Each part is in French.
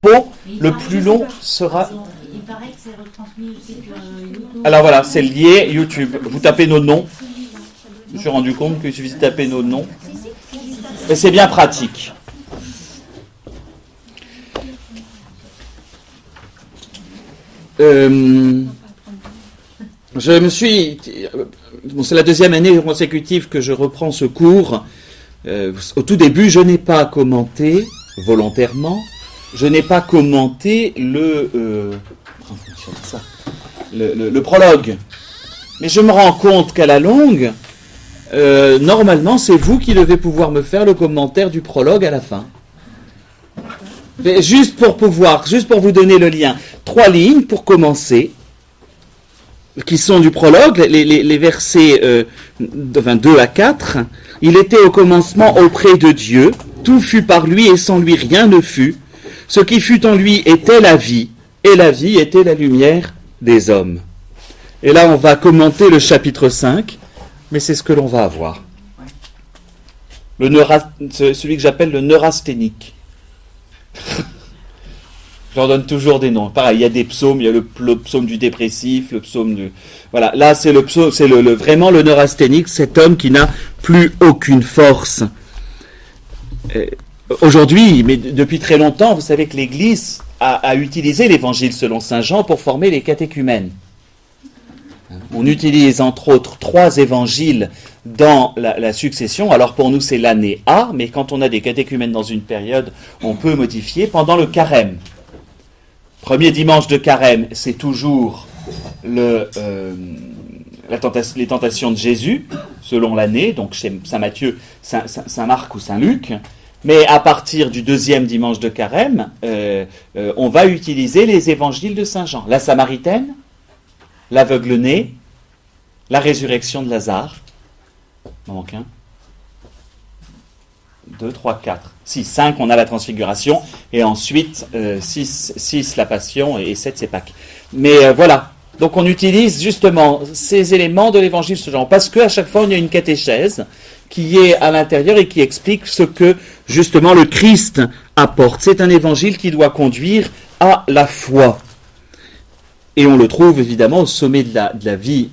pot, le plus long sera... Il paraît que c'est retransmis aussi sur YouTube. Alors voilà, c'est lié, YouTube. Vous tapez nos noms. Je me suis rendu compte qu'il suffit de taper nos noms. Et c'est bien pratique. Je me suis... Bon, c'est la deuxième année consécutive que je reprends ce cours. Au tout début, je n'ai pas commenté, volontairement, je n'ai pas commenté le prologue. Mais je me rends compte qu'à la longue, normalement, c'est vous qui devez pouvoir me faire le commentaire du prologue à la fin. Mais juste pour vous donner le lien. 3 lignes pour commencer, qui sont du prologue, les versets 2 à 4. Il était au commencement auprès de Dieu, tout fut par lui et sans lui rien ne fut. Ce qui fut en lui était la vie, et la vie était la lumière des hommes. Et là, on va commenter le chapitre 5, mais c'est ce que l'on va avoir. Celui que j'appelle le neurasthénique. Je leur donne toujours des noms. Pareil, il y a des psaumes, il y a le psaume du dépressif, le psaume du... Voilà, là c'est le psaume, c'est vraiment le neurasthénique, cet homme qui n'a plus aucune force. Aujourd'hui, mais depuis très longtemps, vous savez que l'Église a utilisé l'Évangile selon saint Jean pour former les catéchumènes. On utilise entre autres 3 évangiles dans la succession. Alors pour nous c'est l'année A, mais quand on a des catéchumènes dans une période, on peut modifier pendant le carême. Premier dimanche de carême, c'est toujours les tentations de Jésus, selon l'année, donc chez Saint Matthieu, Saint Marc ou Saint Luc. Mais à partir du 2e dimanche de carême, on va utiliser les évangiles de Saint Jean. La Samaritaine, l'aveugle-né, la résurrection de Lazare. Il manque un. 2, 3, 4. 6, 5, on a la transfiguration. Et ensuite, 6 la passion et 7, c'est Pâques. Mais voilà. Donc on utilise justement ces éléments de l'évangile de ce genre. Parce qu'à chaque fois, on a une catéchèse qui est à l'intérieur et qui explique ce que justement le Christ apporte. C'est un évangile qui doit conduire à la foi. Et on le trouve évidemment au sommet de la vie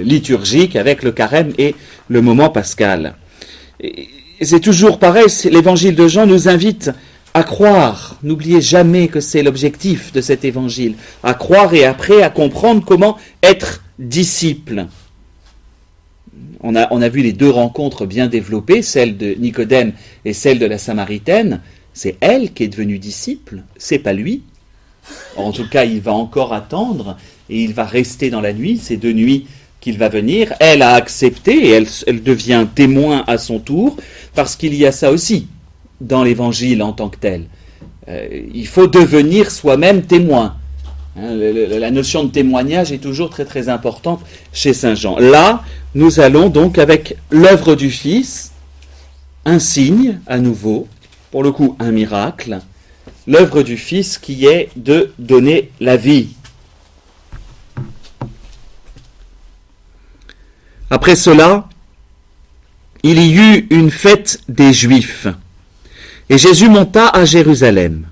liturgique avec le carême et le moment pascal. Et c'est toujours pareil, l'évangile de Jean nous invite à croire. N'oubliez jamais que c'est l'objectif de cet évangile. À croire et après à comprendre comment être disciple. On a vu les 2 rencontres bien développées, celle de Nicodème et celle de la Samaritaine. C'est elle qui est devenue disciple, c'est pas lui. En tout cas, il va encore attendre et il va rester dans la nuit, ces 2 nuits qu'il va venir. Elle a accepté et elle devient témoin à son tour, parce qu'il y a ça aussi dans l'évangile en tant que tel. Il faut devenir soi-même témoin. La notion de témoignage est toujours très très importante chez saint Jean. Là, nous allons donc avec l'œuvre du Fils, un signe à nouveau, pour le coup un miracle, l'œuvre du Fils qui est de donner la vie. Après cela, il y eut une fête des Juifs, et Jésus monta à Jérusalem.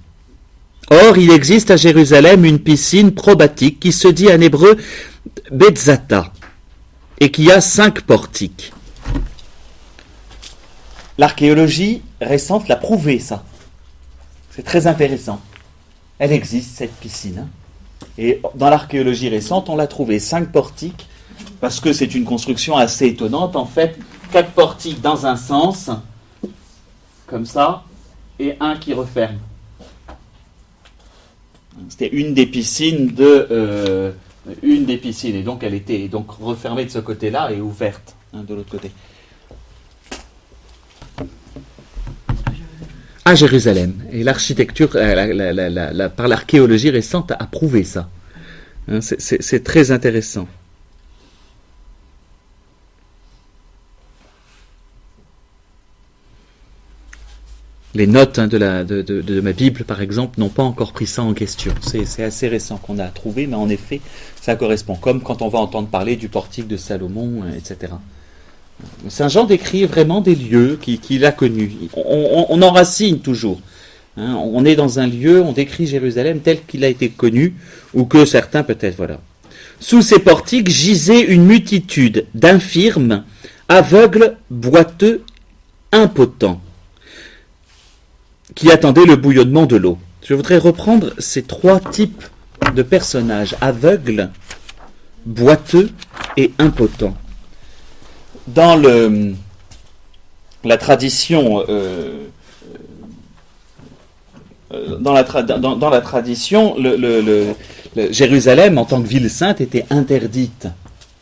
Or, il existe à Jérusalem une piscine probatique qui se dit en hébreu Betzata, et qui a 5 portiques. L'archéologie récente l'a prouvé, ça. C'est très intéressant. Elle existe, cette piscine. Et dans l'archéologie récente, on l'a trouvé 5 portiques, parce que c'est une construction assez étonnante. En fait, 4 portiques dans un sens, comme ça, et un qui referme. C'était une des piscines et donc elle était donc refermée de ce côté-là et ouverte de l'autre côté. À Jérusalem. Et l'architecture, par l'archéologie récente, a prouvé ça. C'est très intéressant. Les notes de ma Bible, par exemple, n'ont pas encore pris ça en question. C'est assez récent qu'on a trouvé, mais en effet, ça correspond. Comme quand on va entendre parler du portique de Salomon, etc. Saint Jean décrit vraiment des lieux qu'il a connus. On enracine toujours. Hein, on est dans un lieu, on décrit Jérusalem tel qu'il a été connu, ou que certains peut-être, voilà. Sous ces portiques gisait une multitude d'infirmes, aveugles, boiteux, impotents, qui attendaient le bouillonnement de l'eau. Je voudrais reprendre ces trois types de personnages, aveugles, boiteux et impotents. Dans la tradition, Jérusalem, en tant que ville sainte, était interdite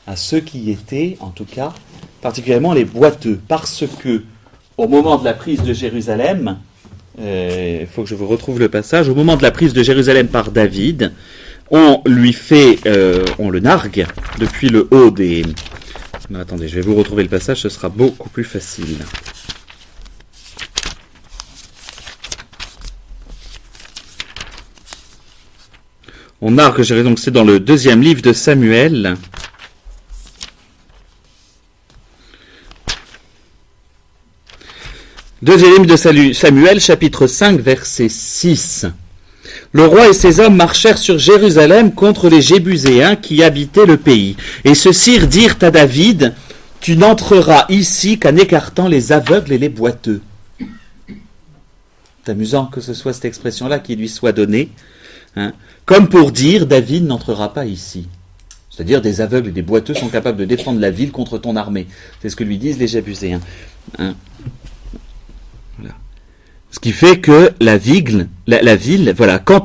à ceux qui étaient, en tout cas, particulièrement les boiteux, parce que, au moment de la prise de Jérusalem, il faut que je vous retrouve le passage, au moment de la prise de Jérusalem par David, on le nargue depuis le haut des... Non, attendez, je vais vous retrouver le passage, ce sera beaucoup plus facile. On nargue Jérusalem, donc c'est dans le 2e livre de Samuel. Deuxième livre de Samuel, chapitre 5, verset 6. Le roi et ses hommes marchèrent sur Jérusalem contre les Jébuséens qui habitaient le pays. Et ceux-ci dirent à David, « Tu n'entreras ici qu'en écartant les aveugles et les boiteux. » C'est amusant que ce soit cette expression-là qui lui soit donnée. Hein, comme pour dire, David n'entrera pas ici. C'est-à-dire des aveugles et des boiteux sont capables de défendre la ville contre ton armée. C'est ce que lui disent les Jébuséens. Hein. Voilà. Ce qui fait que la ville, voilà, quant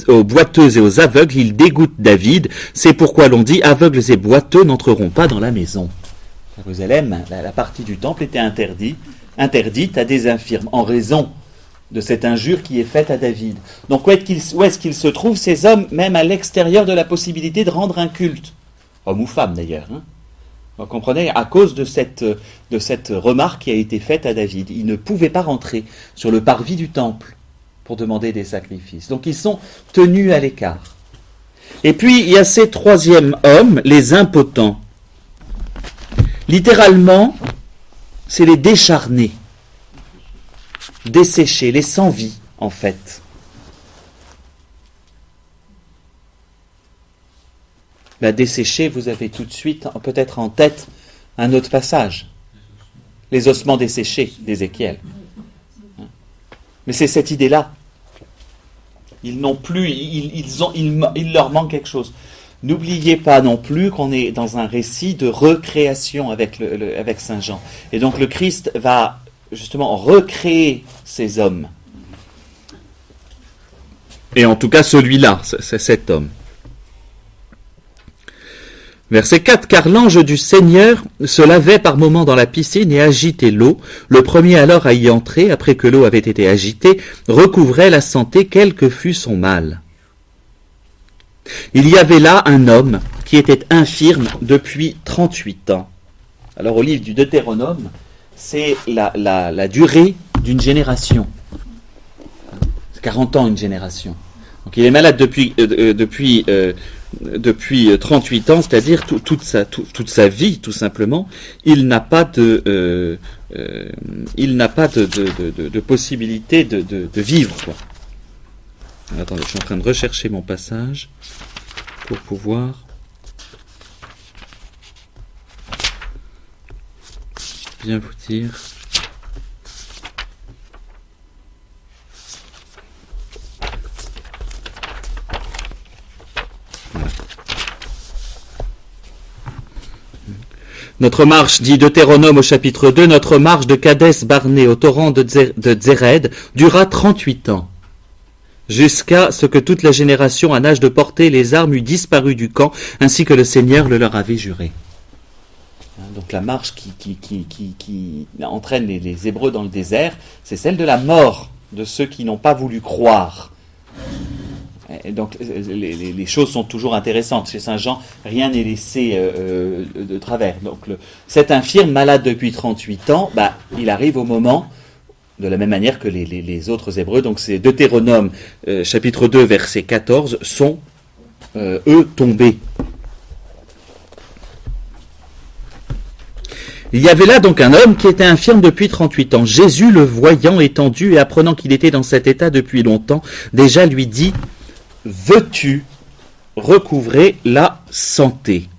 aux boiteux et aux aveugles, il dégoûte David. C'est pourquoi l'on dit aveugles et boiteux n'entreront pas dans la maison. Jérusalem, la partie du temple était interdite à des infirmes en raison de cette injure qui est faite à David. Donc où est-ce qu'ils se trouvent, ces hommes, même à l'extérieur de la possibilité de rendre un culte, homme ou femme d'ailleurs, hein. Vous comprenez, à cause de cette remarque qui a été faite à David. Ils ne pouvaient pas rentrer sur le parvis du temple pour demander des sacrifices. Donc ils sont tenus à l'écart. Et puis il y a ces troisièmes hommes, les impotents. Littéralement, c'est les décharnés, desséchés, les sans-vie en fait. La desséchée, vous avez tout de suite, peut-être en tête, un autre passage. Les ossements desséchés d'Ézéchiel. Mais c'est cette idée-là. Ils n'ont plus, il leur manque quelque chose. N'oubliez pas non plus qu'on est dans un récit de recréation avec Saint Jean. Et donc le Christ va justement recréer ces hommes. Et en tout cas celui-là, c'est cet homme. Verset 4, car l'ange du Seigneur se lavait par moments dans la piscine et agitait l'eau. Le premier alors à y entrer, après que l'eau avait été agitée, recouvrait la santé quel que fût son mal. Il y avait là un homme qui était infirme depuis 38 ans. Alors au livre du Deutéronome, c'est la durée d'une génération. 40 ans une génération. Donc il est malade depuis 38 ans, c'est-à-dire toute sa vie, tout simplement. Il n'a pas de possibilité de vivre, quoi. Alors, attendez, je suis en train de rechercher mon passage pour pouvoir bien vous dire. Notre marche, dit Deutéronome au chapitre 2, notre marche de Kadès Barnée au torrent de Zéred dura 38 ans, jusqu'à ce que toute la génération en âge de porter les armes eût disparu du camp, ainsi que le Seigneur le leur avait juré. Donc la marche qui entraîne les Hébreux dans le désert, c'est celle de la mort de ceux qui n'ont pas voulu croire. Et donc les choses sont toujours intéressantes. Chez Saint Jean, rien n'est laissé de travers. Donc cet infirme, malade depuis 38 ans, il arrive au moment, de la même manière que les autres Hébreux, donc c'est Deutéronome chapitre 2 verset 14, sont eux tombés. Il y avait là donc un homme qui était infirme depuis 38 ans. Jésus, le voyant étendu et apprenant qu'il était dans cet état depuis longtemps, déjà lui dit « Veux-tu recouvrer la santé ?»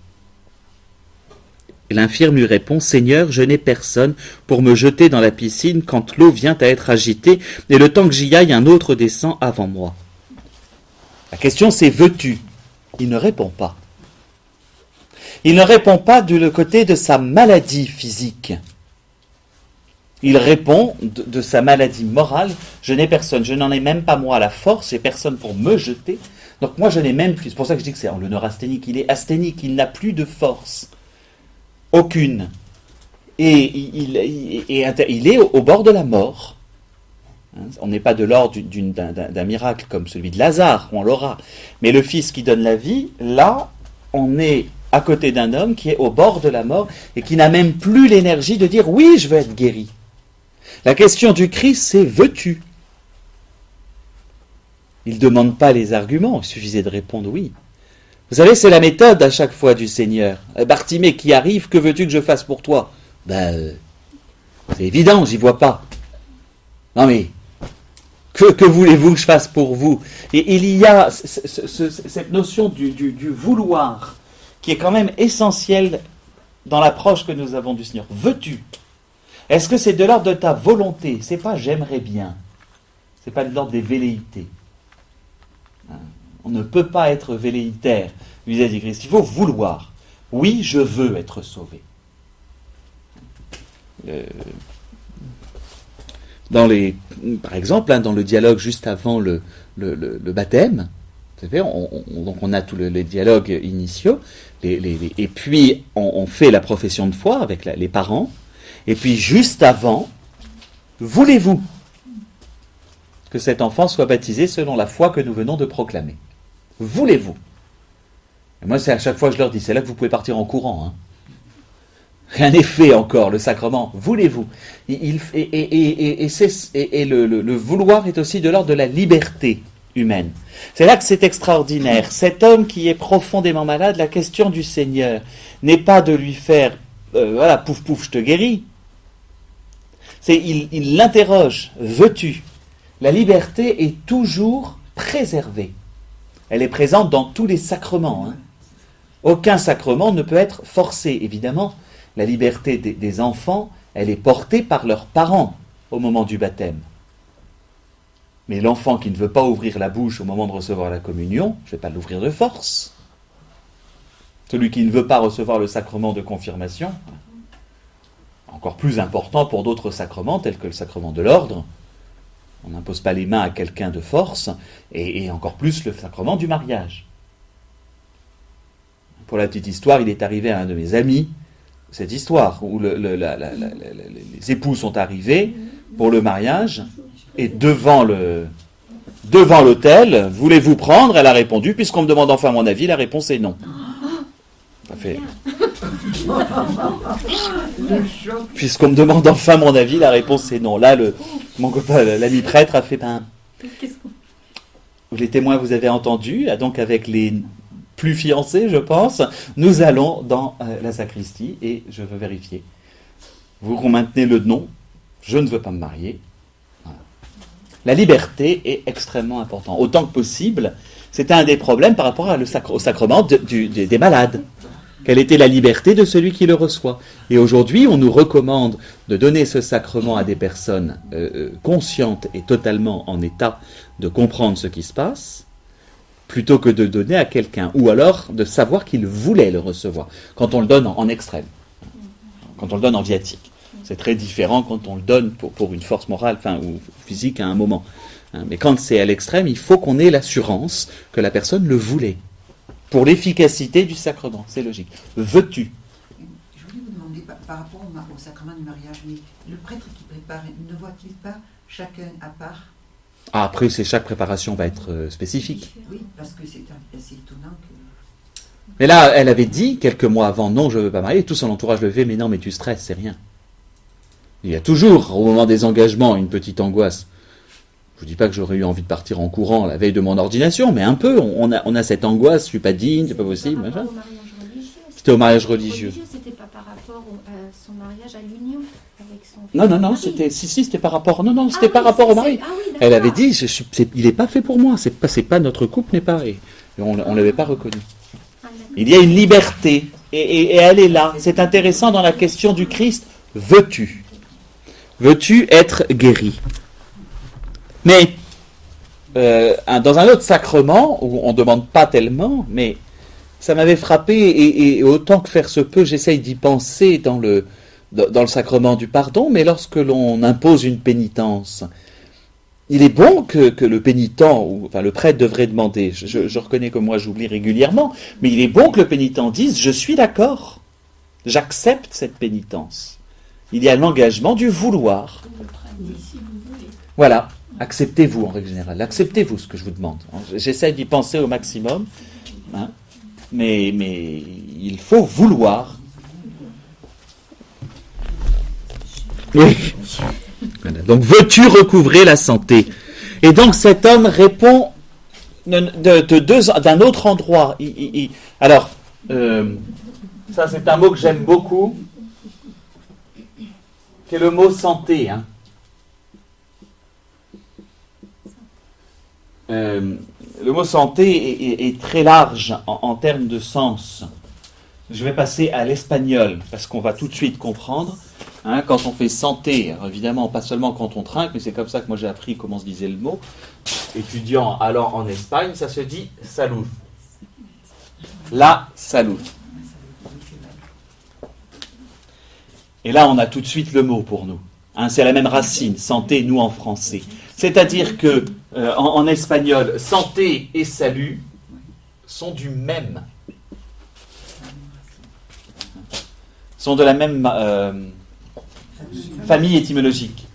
Et l'infirme lui répond « Seigneur, je n'ai personne pour me jeter dans la piscine quand l'eau vient à être agitée, et le temps que j'y aille, un autre descend avant moi. » La question c'est « Veux-tu » Il ne répond pas. Il ne répond pas du côté de sa maladie physique. Il répond de sa maladie morale. Je n'ai personne, je n'en ai même pas moi la force, j'ai personne pour me jeter. Donc moi je n'ai même plus. C'est pour ça que je dis que c'est le neurasthénique. Il est asthénique, il n'a plus de force. Aucune. Et il est au bord de la mort. On n'est pas de l'ordre d'un miracle comme celui de Lazare, on l'aura. Mais le Fils qui donne la vie, là, on est à côté d'un homme qui est au bord de la mort et qui n'a même plus l'énergie de dire « oui, je veux être guéri ». La question du Christ, c'est « veux-tu » Il ne demande pas les arguments, il suffisait de répondre « oui ». Vous savez, c'est la méthode à chaque fois du Seigneur. Bartimée qui arrive, que veux-tu que je fasse pour toi ? C'est évident, j'y vois pas. Non mais, que voulez-vous que je fasse pour vous ? Et il y a cette notion du vouloir qui est quand même essentielle dans l'approche que nous avons du Seigneur. Veux-tu ? Est-ce que c'est de l'ordre de ta volonté ? C'est pas j'aimerais bien. C'est pas de l'ordre des velléités. On ne peut pas être velléitaire vis-à-vis du Christ. Il faut vouloir. Oui, je veux être sauvé. Par exemple, dans le dialogue juste avant le baptême, vous savez, donc on a tous les dialogues initiaux, et puis on fait la profession de foi avec les parents, et puis juste avant, voulez-vous que cet enfant soit baptisé selon la foi que nous venons de proclamer ? Voulez-vous ? Et moi, c'est à chaque fois que je leur dis, c'est là que vous pouvez partir en courant. Hein. Rien n'est fait encore, le sacrement. Voulez-vous ? Le vouloir est aussi de l'ordre de la liberté humaine. C'est là que c'est extraordinaire. Cet homme qui est profondément malade, la question du Seigneur n'est pas de lui faire voilà, pouf pouf, je te guéris. Il l'interroge, veux-tu ? La liberté est toujours préservée. Elle est présente dans tous les sacrements. Hein. Aucun sacrement ne peut être forcé, évidemment. La liberté des enfants, elle est portée par leurs parents au moment du baptême. Mais l'enfant qui ne veut pas ouvrir la bouche au moment de recevoir la communion, je ne vais pas l'ouvrir de force. Celui qui ne veut pas recevoir le sacrement de confirmation, encore plus important pour d'autres sacrements, tels que le sacrement de l'ordre, on n'impose pas les mains à quelqu'un de force, et encore plus le sacrement du mariage. Pour la petite histoire, il est arrivé à un de mes amis, cette histoire, où les époux sont arrivés pour le mariage, et devant l'autel, voulez-vous prendre ? Elle a répondu, puisqu'on me demande enfin mon avis, la réponse est non. Ça fait... Puisqu'on me demande enfin mon avis, la réponse est non. Là, mon copain, l'ami prêtre, a fait les témoins, vous avez entendu, donc avec les plus fiancés, je pense, nous allons dans la sacristie et je veux vérifier. Vous maintenez le non, je ne veux pas me marier. Voilà. La liberté est extrêmement importante. Autant que possible, c'était un des problèmes par rapport au sacrement des malades. Quelle était la liberté de celui qui le reçoit ? Et aujourd'hui, on nous recommande de donner ce sacrement à des personnes conscientes et totalement en état de comprendre ce qui se passe, plutôt que de donner à quelqu'un, ou alors de savoir qu'il voulait le recevoir, quand on le donne en extrême, quand on le donne en viatique. C'est très différent quand on le donne pour une force morale ou physique à un moment. Mais quand c'est à l'extrême, il faut qu'on ait l'assurance que la personne le voulait. Pour l'efficacité du sacrement, c'est logique. Veux-tu ? Je voulais vous demander par rapport au sacrement du mariage, mais le prêtre qui prépare, ne voit-il pas chacun à part ? Après, chaque préparation va être spécifique. Oui, parce que c'est assez étonnant que... Mais là, elle avait dit, quelques mois avant, non, je ne veux pas marier, tout son entourage le fait, mais non, mais tu stresses, c'est rien. Il y a toujours, au moment des engagements, une petite angoisse. Je ne dis pas que j'aurais eu envie de partir en courant la veille de mon ordination, mais un peu, on a cette angoisse, je ne suis pas digne, c'est pas possible. C'était au mariage religieux. C'était pas par rapport à son mariage, à l'union avec son fils. Non, c'était par rapport, c'était par rapport au mari. Ah oui, Elle avait dit, il n'est pas fait pour moi, c'est pas notre couple n'est pas, et on l'avait pas reconnu. Il y a une liberté, et elle est là. C'est intéressant dans la question du Christ. Veux-tu être guéri? Mais dans un autre sacrement, où on ne demande pas tellement, mais ça m'avait frappé, et autant que faire se peut, j'essaye d'y penser dans le sacrement du pardon, mais lorsque l'on impose une pénitence, il est bon que le pénitent, enfin le prêtre devrait demander, je reconnais que moi j'oublie régulièrement, mais il est bon que le pénitent dise « je suis d'accord, j'accepte cette pénitence ». Il y a l'engagement du vouloir. Voilà, acceptez-vous en règle générale, acceptez-vous ce que je vous demande. J'essaie d'y penser au maximum, hein, mais il faut vouloir. Oui. Voilà. Donc, veux-tu recouvrer la santé? Et donc, cet homme répond d'un autre endroit. Alors, ça, c'est un mot que j'aime beaucoup, qui est le mot santé. Hein. Le mot santé est très large en termes de sens. Je vais passer à l'espagnol, parce qu'on va tout de suite comprendre. Hein, quand on fait santé, alors évidemment, pas seulement quand on trinque, mais c'est comme ça que moi j'ai appris comment se disait le mot. Étudiant allant en Espagne, ça se dit salud. La salud. Et là, on a tout de suite le mot pour nous. Hein, c'est la même racine, santé, nous en français. C'est-à-dire que en espagnol, santé et salut sont du même. Sont de la même famille étymologique.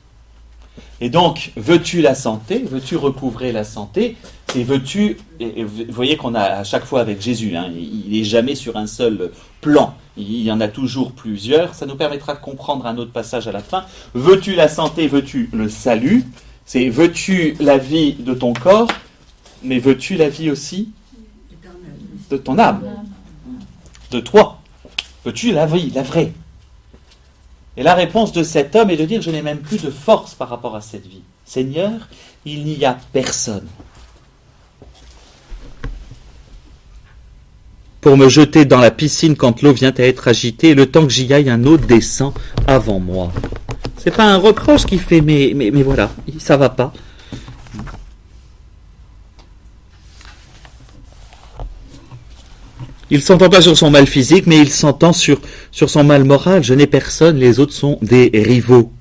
Et donc, veux-tu la santé, veux-tu recouvrer la santé, et veux-tu, et vous voyez qu'on a à chaque fois avec Jésus, hein, il n'est jamais sur un seul plan, il y en a toujours plusieurs, ça nous permettra de comprendre un autre passage à la fin. Veux-tu la santé, veux-tu le salut, c'est veux-tu la vie de ton corps, mais veux-tu la vie aussi de ton âme, de toi, veux-tu la vie, la vraie. Et la réponse de cet homme est de dire, je n'ai même plus de force par rapport à cette vie. Seigneur, il n'y a personne pour me jeter dans la piscine quand l'eau vient à être agitée, et le temps que j'y aille, un autre descend avant moi. C'est pas un reproche qu'il fait, mais voilà, ça va pas. Il ne s'entend pas sur son mal physique, mais il s'entend sur son mal moral. Je n'ai personne, les autres sont des rivaux.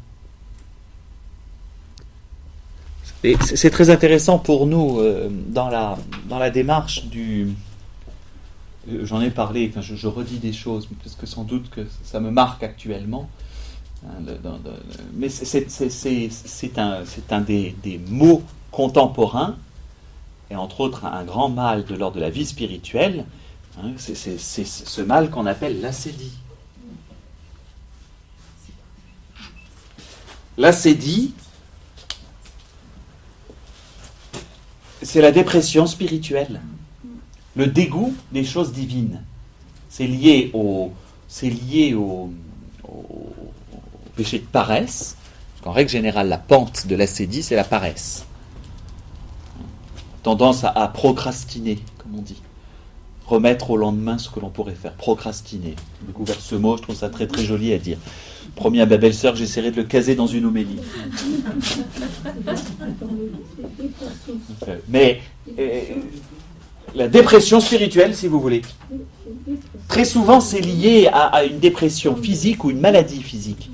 Et c'est très intéressant pour nous dans la démarche du... J'en ai parlé, enfin je redis des choses, parce que sans doute que ça me marque actuellement. Mais c'est un des mots contemporains, et entre autres un grand mal de l'ordre de la vie spirituelle. Hein, c'est ce mal qu'on appelle l'acédie. L'acédie, c'est la dépression spirituelle, le dégoût des choses divines. C'est lié au péché de paresse, parce qu'en règle générale, la pente de l'acédie, c'est la paresse. Tendance à procrastiner, comme on dit. Remettre au lendemain ce que l'on pourrait faire, procrastiner. J'ai découvert ce mot, je trouve ça très très joli à dire. Promis à ma belle-sœur, j'essaierai de le caser dans une homélie. Mais la dépression spirituelle, si vous voulez, très souvent c'est lié à une dépression physique ou une maladie physique.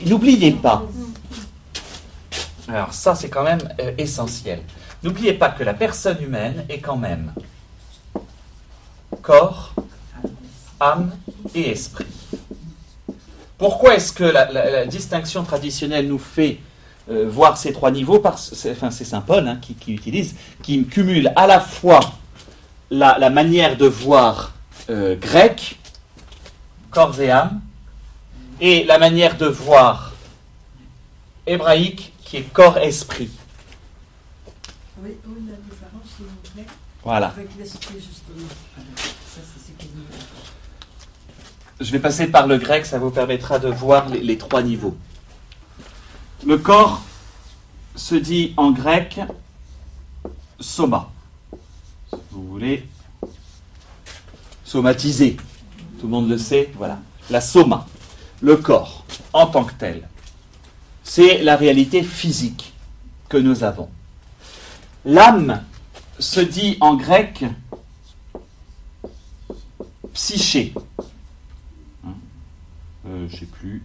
N'oubliez pas, alors ça c'est quand même essentiel, n'oubliez pas que la personne humaine est quand même corps, âme et esprit. Pourquoi est-ce que la distinction traditionnelle nous fait voir ces trois niveaux? C'est Saint Paul hein, qui cumule à la fois la manière de voir grecque, corps et âme, et la manière de voir hébraïque qui est corps-esprit. Oui, où est la différence, s'il vous plaît? Voilà. Avec l'esprit, justement. Ça, c'est je vais passer par le grec, ça vous permettra de voir les trois niveaux. Le corps se dit en grec soma. Si vous voulez, somatiser. Tout le monde le sait, voilà. La soma, le corps en tant que tel, c'est la réalité physique que nous avons. L'âme se dit en grec psyché. Je ne sais plus.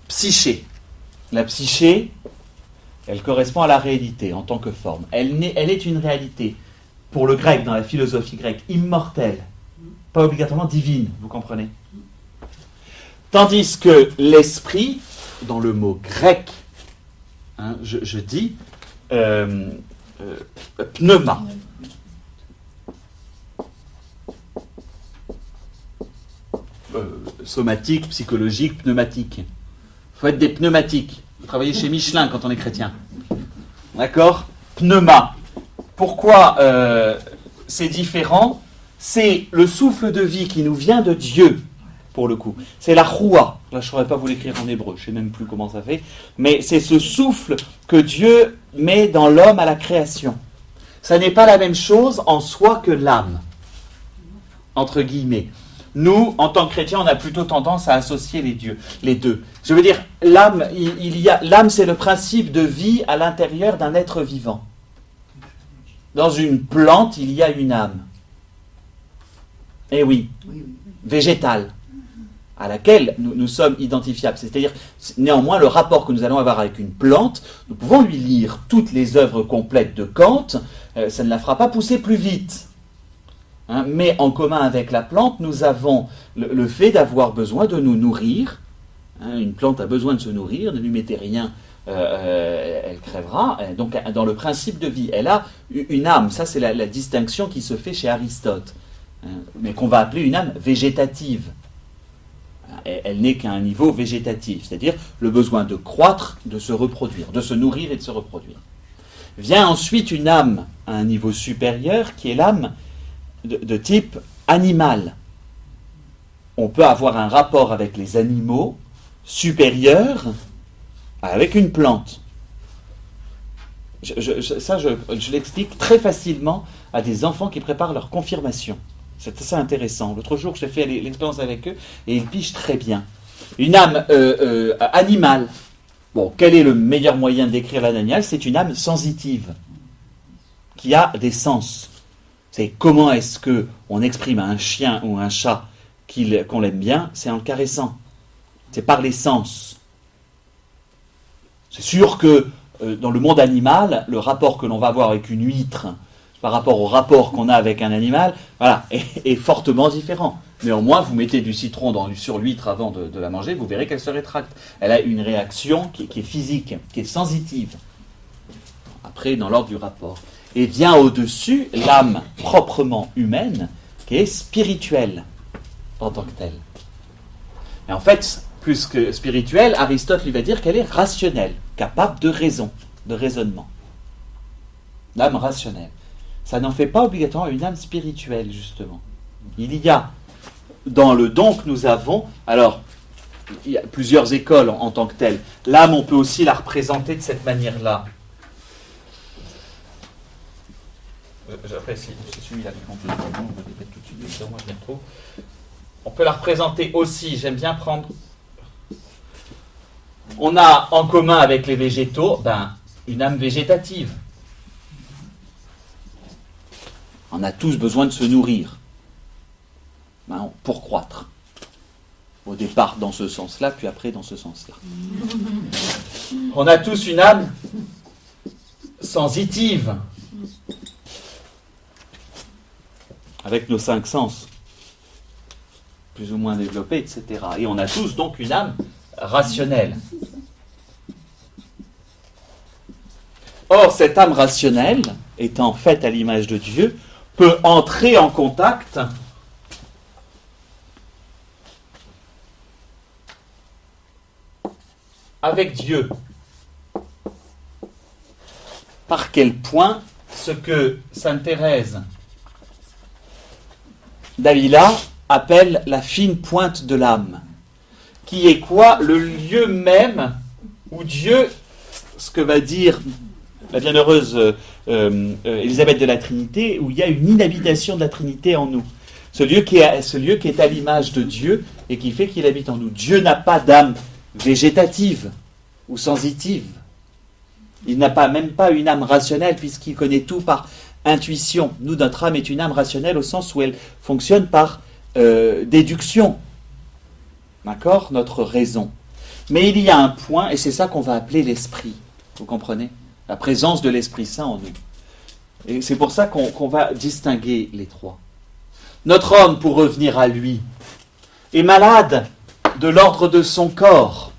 Psyché. La psyché, elle correspond à la réalité en tant que forme. Elle est une réalité, pour le grec, dans la philosophie grecque, immortelle, pas obligatoirement divine, vous comprenez? Tandis que l'esprit, dans le mot grec, je dis pneuma. Somatique, psychologique, pneumatique. Il faut être des pneumatiques. Vous travaillez chez Michelin quand on est chrétien. D'accord? Pneuma. Pourquoi c'est différent? C'est le souffle de vie qui nous vient de Dieu, pour le coup. C'est la roua. Là, je ne saurais pas vous l'écrire en hébreu, je ne sais même plus comment ça fait. Mais c'est ce souffle que Dieu met dans l'homme à la création. Ça n'est pas la même chose en soi que l'âme, entre guillemets. Nous, en tant que chrétiens, on a plutôt tendance à associer les deux. Je veux dire, l'âme, l'âme, c'est le principe de vie à l'intérieur d'un être vivant. Dans une plante, il y a une âme. Eh oui, végétale, à laquelle nous sommes identifiables. C'est-à-dire, néanmoins, le rapport que nous allons avoir avec une plante, nous pouvons lui lire toutes les œuvres complètes de Kant, ça ne la fera pas pousser plus vite. Mais en commun avec la plante, nous avons le fait d'avoir besoin de nous nourrir. Une plante a besoin de se nourrir, ne lui mettez rien, elle crèvera. Donc dans le principe de vie, elle a une âme. Ça c'est la distinction qui se fait chez Aristote, mais qu'on va appeler une âme végétative. Elle n'est qu'à un niveau végétatif, c'est-à-dire le besoin de croître, de se reproduire, de se nourrir et de se reproduire. Vient ensuite une âme à un niveau supérieur qui est l'âme de type animal. On peut avoir un rapport avec les animaux supérieur avec une plante. Je l'explique très facilement à des enfants qui préparent leur confirmation. C'est assez intéressant. L'autre jour, j'ai fait l'expérience avec eux et ils pigent très bien. Une âme animale. Bon, quel est le meilleur moyen de décrire l'âme animale? C'est une âme sensitive qui a des sens. C'est comment est-ce qu'on exprime à un chien ou un chat qu'on l'aime bien? C'est en le caressant. C'est par les sens. C'est sûr que dans le monde animal, le rapport que l'on va avoir avec une huître par rapport au rapport qu'on a avec un animal, voilà, est fortement différent. Néanmoins, vous mettez du citron sur l'huître avant de la manger, vous verrez qu'elle se rétracte. Elle a une réaction qui est physique, qui est sensitive. Après, dans l'ordre du rapport. Et vient au-dessus l'âme proprement humaine, qui est spirituelle, en tant que telle. Et en fait, plus que spirituelle, Aristote lui va dire qu'elle est rationnelle, capable de raison, de raisonnement. L'âme rationnelle. Ça n'en fait pas obligatoirement une âme spirituelle, justement. Il y a, dans le don que nous avons, alors, il y a plusieurs écoles en tant que telles. L'âme, on peut aussi la représenter de cette manière-là. Après, c'est celui-là qui compte. On va débattre tout de suite, moi je les retrouve. On peut la représenter aussi, j'aime bien prendre... On a en commun avec les végétaux une âme végétative. On a tous besoin de se nourrir pour croître. Au départ dans ce sens-là, puis après dans ce sens-là. On a tous une âme sensitive, avec nos 5 sens, plus ou moins développés, etc. Et on a tous donc une âme rationnelle. Or, cette âme rationnelle, étant faite à l'image de Dieu, peut entrer en contact avec Dieu. Par quel point ce que Sainte Thérèse Davila appelle la fine pointe de l'âme, qui est quoi? Le lieu même où Dieu, ce que va dire la bienheureuse Élisabeth de la Trinité, où il y a une inhabitation de la Trinité en nous. Ce lieu qui est à l'image de Dieu et qui fait qu'il habite en nous. Dieu n'a pas d'âme végétative ou sensitive. Il n'a même pas une âme rationnelle puisqu'il connaît tout par intuition. Nous, notre âme est une âme rationnelle au sens où elle fonctionne par déduction. D'accord? Notre raison. Mais il y a un point, et c'est ça qu'on va appeler l'esprit. Vous comprenez? La présence de l'Esprit Saint en nous. Et c'est pour ça qu'on va distinguer les trois. Notre homme, pour revenir à lui, est malade de l'ordre de son corps.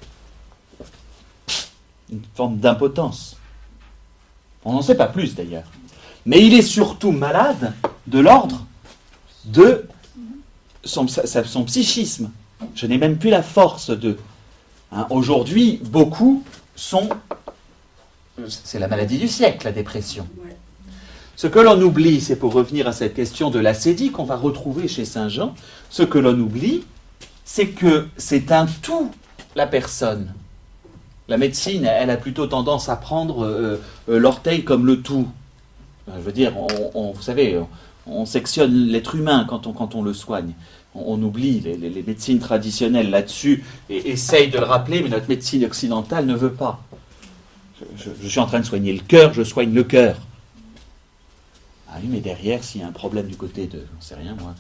Une forme d'impotence. On n'en sait pas plus d'ailleurs. Mais il est surtout malade de l'ordre de son psychisme. Je n'ai même plus la force de... Aujourd'hui, beaucoup sont... C'est la maladie du siècle, la dépression. Ce que l'on oublie, c'est pour revenir à cette question de l'ascédie qu'on va retrouver chez Saint Jean, ce que l'on oublie, c'est que c'est un tout, la personne. La médecine, elle a plutôt tendance à prendre l'orteil comme le tout. Je veux dire, vous savez, on sectionne l'être humain quand on le soigne. On oublie les médecines traditionnelles là-dessus et essaye de le rappeler, mais notre médecine occidentale ne veut pas. Je suis en train de soigner le cœur, je soigne le cœur. Ah oui, mais derrière, s'il y a un problème du côté de, j'en sais rien moi,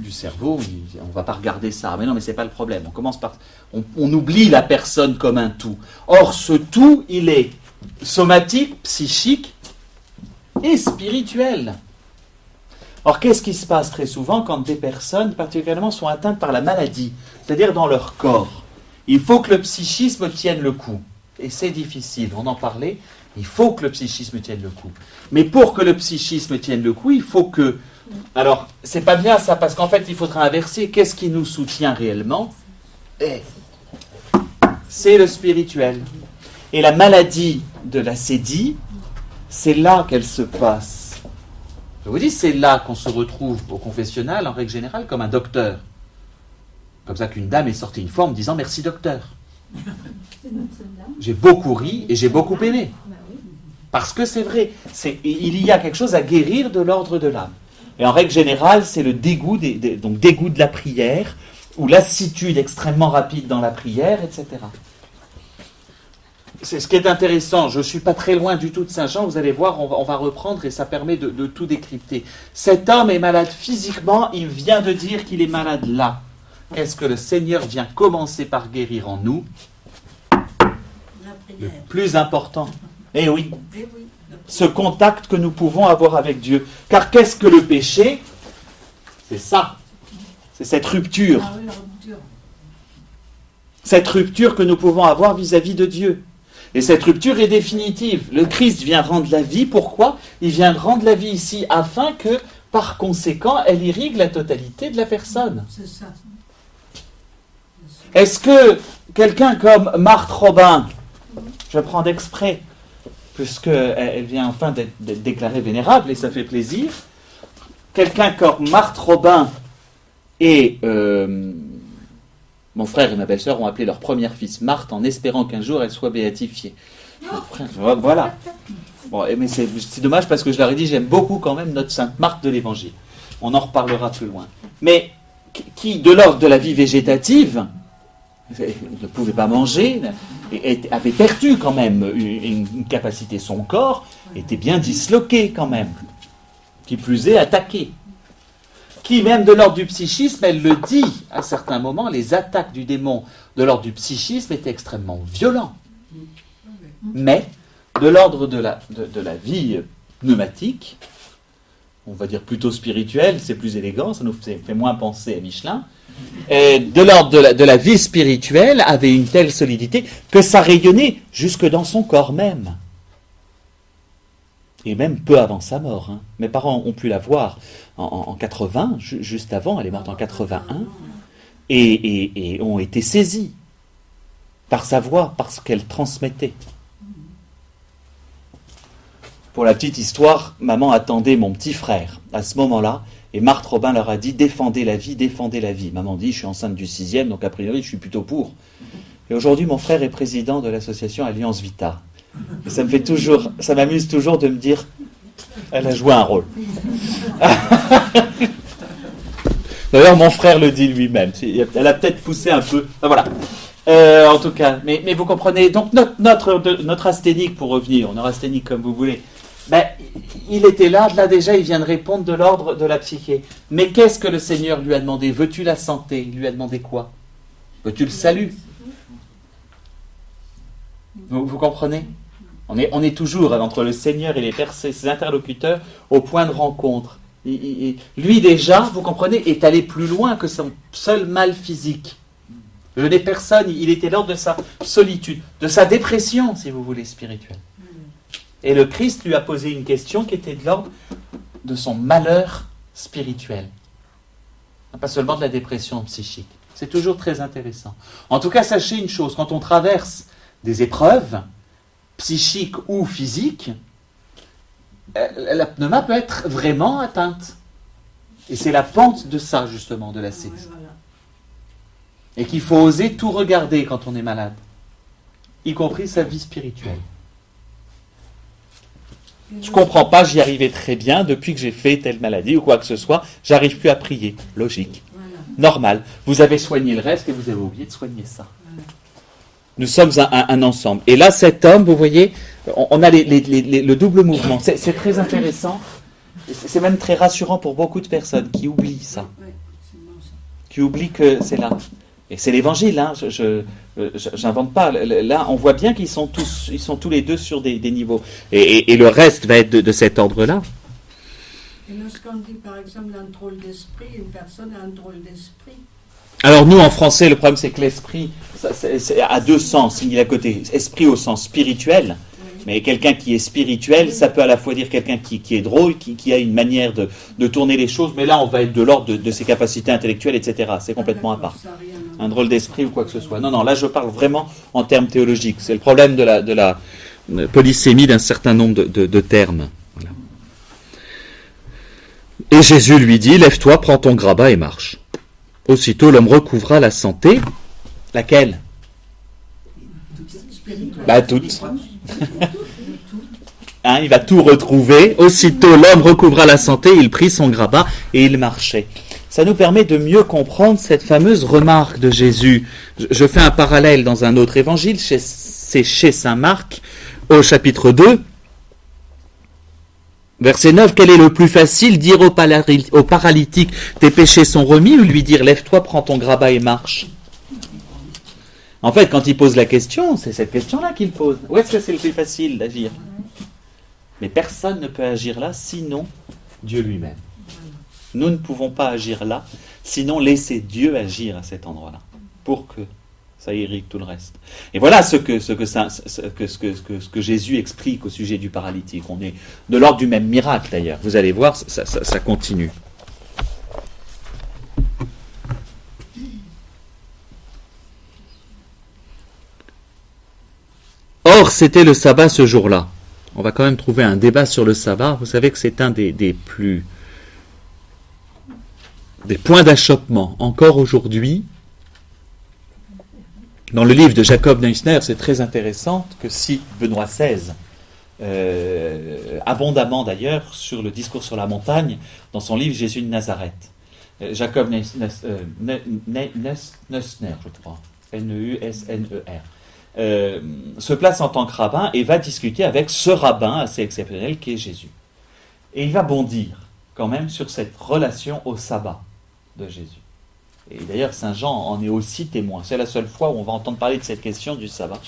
du cerveau, on ne va pas regarder ça. Mais non, mais c'est pas le problème. On commence par, on oublie la personne comme un tout. Or, ce tout, il est somatique, psychique et spirituel. Or, qu'est-ce qui se passe très souvent quand des personnes, particulièrement, sont atteintes par la maladie, c'est-à-dire dans leur corps? Il faut que le psychisme tienne le coup. Et c'est difficile, on en parlait, il faut que le psychisme tienne le coup. Mais pour que le psychisme tienne le coup, il faut que... Alors, c'est pas bien ça, parce qu'en fait, il faudra inverser. Qu'est-ce qui nous soutient réellement? C'est le spirituel. Et la maladie de l'ascédie, c'est là qu'elle se passe. Je vous dis, c'est là qu'on se retrouve au confessionnal, en règle générale, comme un docteur. Comme ça qu'une dame est sortie une fois en me disant « Merci docteur ». J'ai beaucoup ri et j'ai beaucoup aimé. Parce que c'est vrai, il y a quelque chose à guérir de l'ordre de l'âme. Et en règle générale, c'est le dégoût, donc dégoût de la prière, ou lassitude extrêmement rapide dans la prière, etc. C'est ce qui est intéressant. Je ne suis pas très loin du tout de Saint Jean, vous allez voir, on va reprendre et ça permet de tout décrypter. Cet homme est malade physiquement, il vient de dire qu'il est malade là. Est-ce que le Seigneur vient commencer par guérir en nous? Le plus important. Eh oui. Ce contact que nous pouvons avoir avec Dieu. Car qu'est-ce que le péché? C'est ça. C'est cette rupture. Cette rupture que nous pouvons avoir vis-à-vis de Dieu. Et cette rupture est définitive. Le Christ vient rendre la vie. Pourquoi? Il vient rendre la vie ici afin que, par conséquent, elle irrigue la totalité de la personne. C'est ça. Est-ce que quelqu'un comme Marthe Robin, je prends d'exprès, puisqu'elle vient enfin d'être déclarée vénérable et ça fait plaisir, quelqu'un comme Marthe Robin et mon frère et ma belle-sœur ont appelé leur premier fils Marthe en espérant qu'un jour elle soit béatifiée. Voilà. Bon, mais c'est dommage parce que je leur ai dit, j'aime beaucoup quand même notre sainte Marthe de l'Évangile. On en reparlera plus loin. Mais qui, de l'ordre de la vie végétative, ne pouvait pas manger, avait perdu quand même une capacité. Son corps était bien disloqué quand même. Qui plus est, attaqué. Qui, même de l'ordre du psychisme, elle le dit à certains moments, les attaques du démon de l'ordre du psychisme étaient extrêmement violents. Mais, de l'ordre de la vie pneumatique, on va dire plutôt spirituelle, c'est plus élégant, ça nous fait moins penser à Michelin, de l'ordre de la vie spirituelle avait une telle solidité que ça rayonnait jusque dans son corps même. Et même peu avant sa mort. Hein. Mes parents ont pu la voir en 80, juste avant, elle est morte en 81, et ont été saisis par sa voix, parce qu'elle transmettait. Pour la petite histoire, maman attendait mon petit frère à ce moment-là, Et Marthe Robin leur a dit, défendez la vie, défendez la vie. Maman dit, je suis enceinte du 6e, donc a priori, je suis plutôt pour. Et aujourd'hui, mon frère est président de l'association Alliance Vita. Et ça m'amuse toujours de me dire, elle a joué un rôle. D'ailleurs, mon frère le dit lui-même. Elle a peut-être poussé un peu. Enfin, voilà. En tout cas, mais vous comprenez. Donc notre asthénique, pour revenir, notre asthénique comme vous voulez, il était là déjà, il vient de répondre de l'ordre de la psyché. Mais qu'est-ce que le Seigneur lui a demandé? Veux-tu la santé? Il lui a demandé quoi? Veux-tu le salut? Vous comprenez? On est toujours entre le Seigneur et ses interlocuteurs au point de rencontre. Lui déjà, vous comprenez, est allé plus loin que son seul mal physique. Je n'ai personne, il était l'ordre de sa solitude, de sa dépression, si vous voulez, spirituelle. Et le Christ lui a posé une question qui était de l'ordre de son malheur spirituel. Pas seulement de la dépression psychique. C'est toujours très intéressant. En tout cas, sachez une chose, quand on traverse des épreuves, psychiques ou physiques, la pneuma peut être vraiment atteinte. Et c'est la pente de ça, justement, de la l'ascésie. Et qu'il faut oser tout regarder quand on est malade, y compris sa vie spirituelle. Je ne comprends pas, j'y arrivais très bien depuis que j'ai fait telle maladie ou quoi que ce soit, j'arrive plus à prier. Logique. Normal. Vous avez soigné le reste et vous avez oublié de soigner ça. Nous sommes un ensemble. Et là, cet homme, vous voyez, on a le double mouvement. C'est très intéressant. C'est même très rassurant pour beaucoup de personnes qui oublient ça. Qui oublient que c'est là. Et c'est l'évangile, hein. Je n'invente pas. Là, on voit bien qu'ils sont tous les deux sur des niveaux. Et le reste va être de cet ordre-là. Et lorsqu'on dit, par exemple, un drôle d'esprit, une personne a un drôle d'esprit. Alors nous, en français, le problème, c'est que l'esprit, c'est à deux sens. Il y a côté esprit au sens spirituel. Mais quelqu'un qui est spirituel, ça peut à la fois dire quelqu'un qui est drôle, qui a une manière de tourner les choses, mais là, on va être de l'ordre de ses capacités intellectuelles, etc. C'est complètement à part. Un drôle d'esprit ou quoi que ce soit. Non, là, je parle vraiment en termes théologiques. C'est le problème de la polysémie d'un certain nombre de termes. Voilà. Et Jésus lui dit, lève-toi, prends ton grabat et marche. Aussitôt, l'homme recouvra la santé. Laquelle? Toute. Il va tout retrouver. Aussitôt, l'homme recouvra la santé, il prit son grabat et il marchait. Ça nous permet de mieux comprendre cette fameuse remarque de Jésus. Je fais un parallèle dans un autre évangile, c'est chez saint Marc, au chapitre 2, verset 9. Quel est le plus facile, dire au paralytique, tes péchés sont remis, ou lui dire, lève-toi, prends ton grabat et marche? En fait, quand il pose la question, c'est cette question-là qu'il pose. Où est-ce que c'est le plus facile d'agir? Mais personne ne peut agir là, sinon Dieu lui-même. Nous ne pouvons pas agir là, sinon laisser Dieu agir à cet endroit-là, pour que ça irrigue tout le reste. Et voilà ce que Jésus explique au sujet du paralytique. On est de l'ordre du même miracle d'ailleurs. Vous allez voir, ça continue. Or, c'était le sabbat ce jour-là. On va quand même trouver un débat sur le sabbat. Vous savez que c'est un des points d'achoppement. Encore aujourd'hui, dans le livre de Jacob Neusner, c'est très intéressant que cite Benoît XVI, abondamment d'ailleurs, sur le discours sur la montagne, dans son livre Jésus de Nazareth. Jacob Neusner, je crois, Neusner. Se place en tant que rabbin et va discuter avec ce rabbin assez exceptionnel qui est Jésus. Et il va bondir quand même sur cette relation au sabbat de Jésus. Et d'ailleurs, Saint Jean en est aussi témoin. C'est la seule fois où on va entendre parler de cette question du sabbat.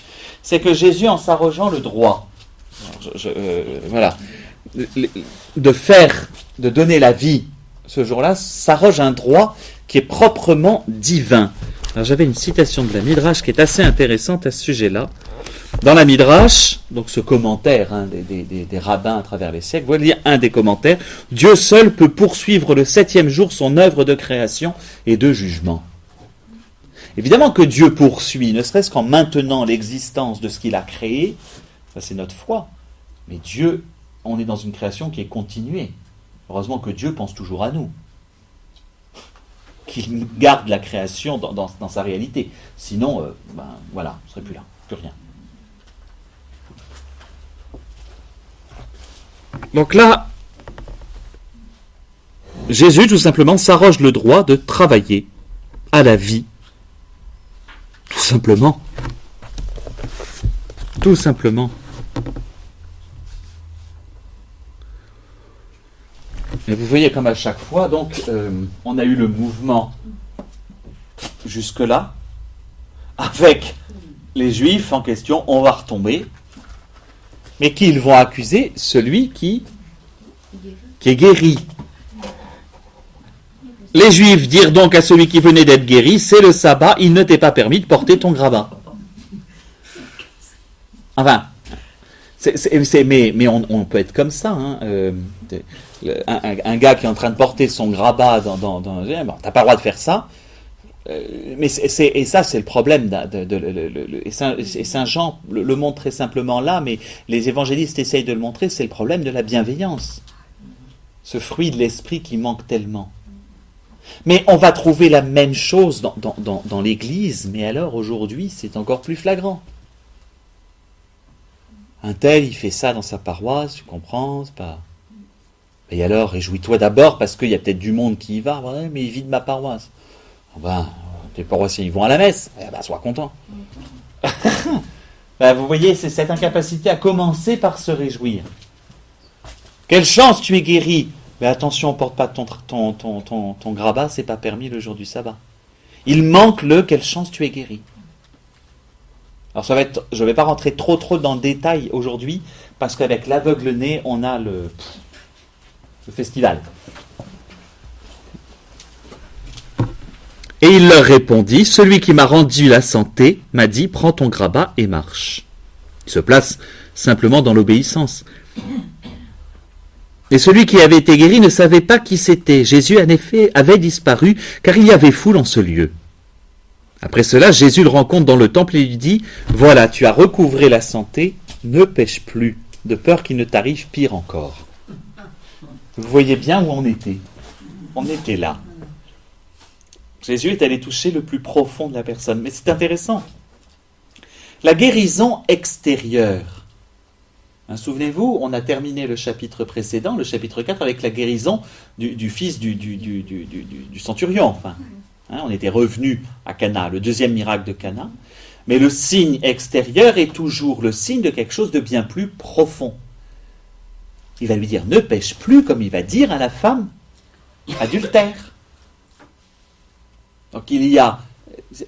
C'est que Jésus, en s'arrogeant le droit, de donner la vie ce jour-là, s'arroge un droit qui est proprement divin. Alors j'avais une citation de la Midrash qui est assez intéressante à ce sujet-là. Dans la Midrash, donc ce commentaire des rabbins à travers les siècles, vous allez lire un des commentaires. Dieu seul peut poursuivre le 7e jour son œuvre de création et de jugement. Évidemment que Dieu poursuit, ne serait-ce qu'en maintenant l'existence de ce qu'il a créé, ça c'est notre foi. Mais Dieu, on est dans une création qui est continuée. Heureusement que Dieu pense toujours à nous. qu'il garde la création dans sa réalité. Sinon, voilà, on ne serait plus là, plus rien. Donc là, Jésus, tout simplement, s'arroge le droit de travailler à la vie. Tout simplement. Tout simplement. Et vous voyez comme à chaque fois, donc, on a eu le mouvement jusque-là, avec les Juifs en question, on va retomber, mais qui ils vont accuser? Celui qui est guéri. Les Juifs dirent donc à celui qui venait d'être guéri, c'est le sabbat, il ne t'est pas permis de porter ton grabat. Enfin, mais on peut être comme ça. Hein, un gars qui est en train de porter son grabat bon, t'as pas le droit de faire ça. Mais ça, c'est le problème. Et Saint Jean le montre très simplement là, mais les évangélistes essayent de le montrer, c'est le problème de la bienveillance. Ce fruit de l'esprit qui manque tellement. Mais on va trouver la même chose dans l'Église, mais alors aujourd'hui, c'est encore plus flagrant. Un tel, il fait ça dans sa paroisse, tu comprends, c'est pas... Et alors, réjouis-toi d'abord, parce qu'il y a peut-être du monde qui y va, ouais, mais il vit de ma paroisse. Tes paroissiens, ils vont à la messe, sois content. Vous voyez, c'est cette incapacité à commencer par se réjouir. Quelle chance, tu es guéri. Mais attention, on ne porte pas ton grabat, c'est pas permis le jour du sabbat. Il manque quelle chance tu es guéri. Alors je ne vais pas rentrer trop dans le détail aujourd'hui, parce qu'avec l'aveugle-né, on a le festival. Et il leur répondit, celui qui m'a rendu la santé m'a dit, prends ton grabat et marche. Il se place simplement dans l'obéissance. Et celui qui avait été guéri ne savait pas qui c'était. Jésus, en effet, avait disparu, car il y avait foule en ce lieu. Après cela, Jésus le rencontre dans le temple et lui dit, voilà, tu as recouvré la santé, ne pêche plus, de peur qu'il ne t'arrive pire encore. Vous voyez bien où on était. On était là. Jésus est allé toucher le plus profond de la personne. Mais c'est intéressant. La guérison extérieure. Souvenez-vous, on a terminé le chapitre précédent, le chapitre 4, avec la guérison du fils du centurion. Enfin, on était revenu à Cana, le deuxième miracle de Cana. Mais le signe extérieur est toujours le signe de quelque chose de bien plus profond. Il va lui dire, ne pêche plus, comme il va dire à la femme adultère. Donc il y a...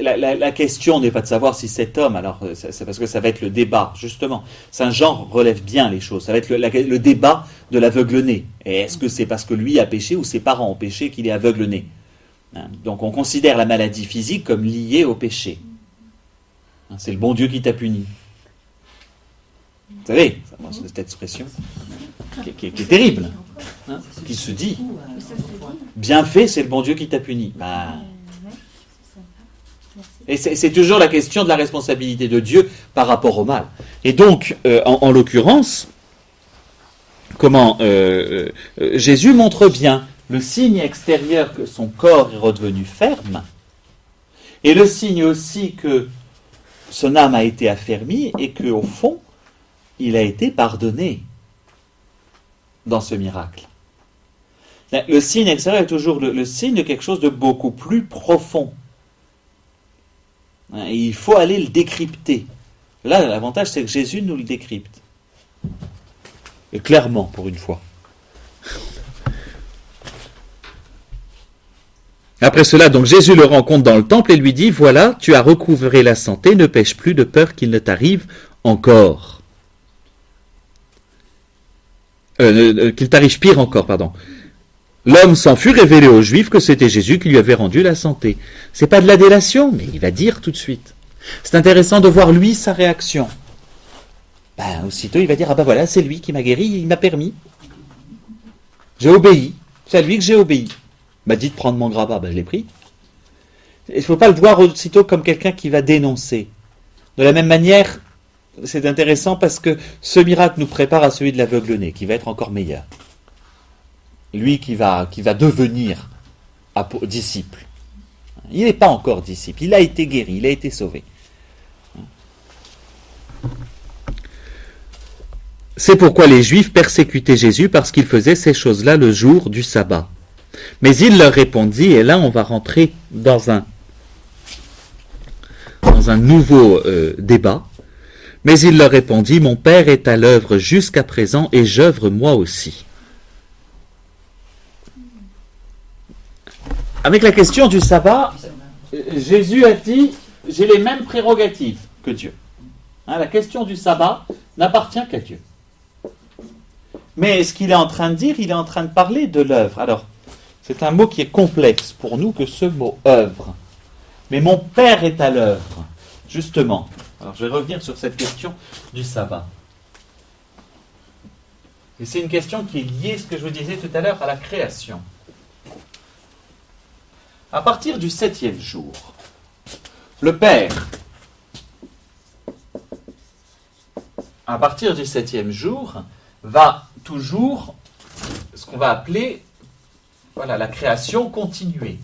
La question n'est pas de savoir si cet homme, alors c'est parce que ça va être le débat, justement. Saint Jean relève bien les choses, ça va être le débat de l'aveugle-né. Et est-ce que c'est parce que lui a péché ou ses parents ont péché qu'il est aveugle-né? Donc on considère la maladie physique comme liée au péché. C'est le bon Dieu qui t'a puni. Vous savez, cette expression qui est terrible, qui se dit, bien fait, c'est le bon Dieu qui t'a puni. Et c'est toujours la question de la responsabilité de Dieu par rapport au mal. Et donc, en l'occurrence, Jésus montre bien le signe extérieur que son corps est redevenu ferme, et le signe aussi que son âme a été affermie et qu'au fond, il a été pardonné dans ce miracle. Le signe extérieur est toujours le signe de quelque chose de beaucoup plus profond. Et il faut aller le décrypter. Là, l'avantage, c'est que Jésus nous le décrypte. Et clairement, pour une fois. Après cela, donc Jésus le rencontre dans le temple et lui dit, voilà, tu as recouvré la santé, ne pêche plus de peur qu'il ne t'arrive encore. Qu'il t'arrive pire encore, pardon. L'homme s'en fut révélé aux Juifs que c'était Jésus qui lui avait rendu la santé. C'est pas de la délation, mais il va dire tout de suite. C'est intéressant de voir lui sa réaction. Aussitôt il va dire, voilà, c'est lui qui m'a guéri, il m'a permis. J'ai obéi, c'est à lui que j'ai obéi. Il m'a dit de prendre mon grabat, je l'ai pris. Il ne faut pas le voir aussitôt comme quelqu'un qui va dénoncer. De la même manière, c'est intéressant parce que ce miracle nous prépare à celui de l'aveugle-né, qui va être encore meilleur. Lui qui va devenir disciple. Il n'est pas encore disciple. Il a été guéri, il a été sauvé. C'est pourquoi les Juifs persécutaient Jésus parce qu'il faisait ces choses-là le jour du sabbat. Mais il leur répondit, et là on va rentrer dans un nouveau débat. Mais il leur répondit, mon Père est à l'œuvre jusqu'à présent et j'œuvre moi aussi. Avec la question du sabbat, Jésus a dit, j'ai les mêmes prérogatives que Dieu. La question du sabbat n'appartient qu'à Dieu. Mais ce qu'il est en train de dire, il est en train de parler de l'œuvre. Alors, c'est un mot qui est complexe pour nous que ce mot œuvre. Mais mon Père est à l'œuvre, justement. Alors, je vais revenir sur cette question du sabbat. Et c'est une question qui est liée, ce que je vous disais tout à l'heure, à la création. À partir du 7e jour, le Père, à partir du 7e jour, va toujours, ce qu'on va appeler, la création continuée.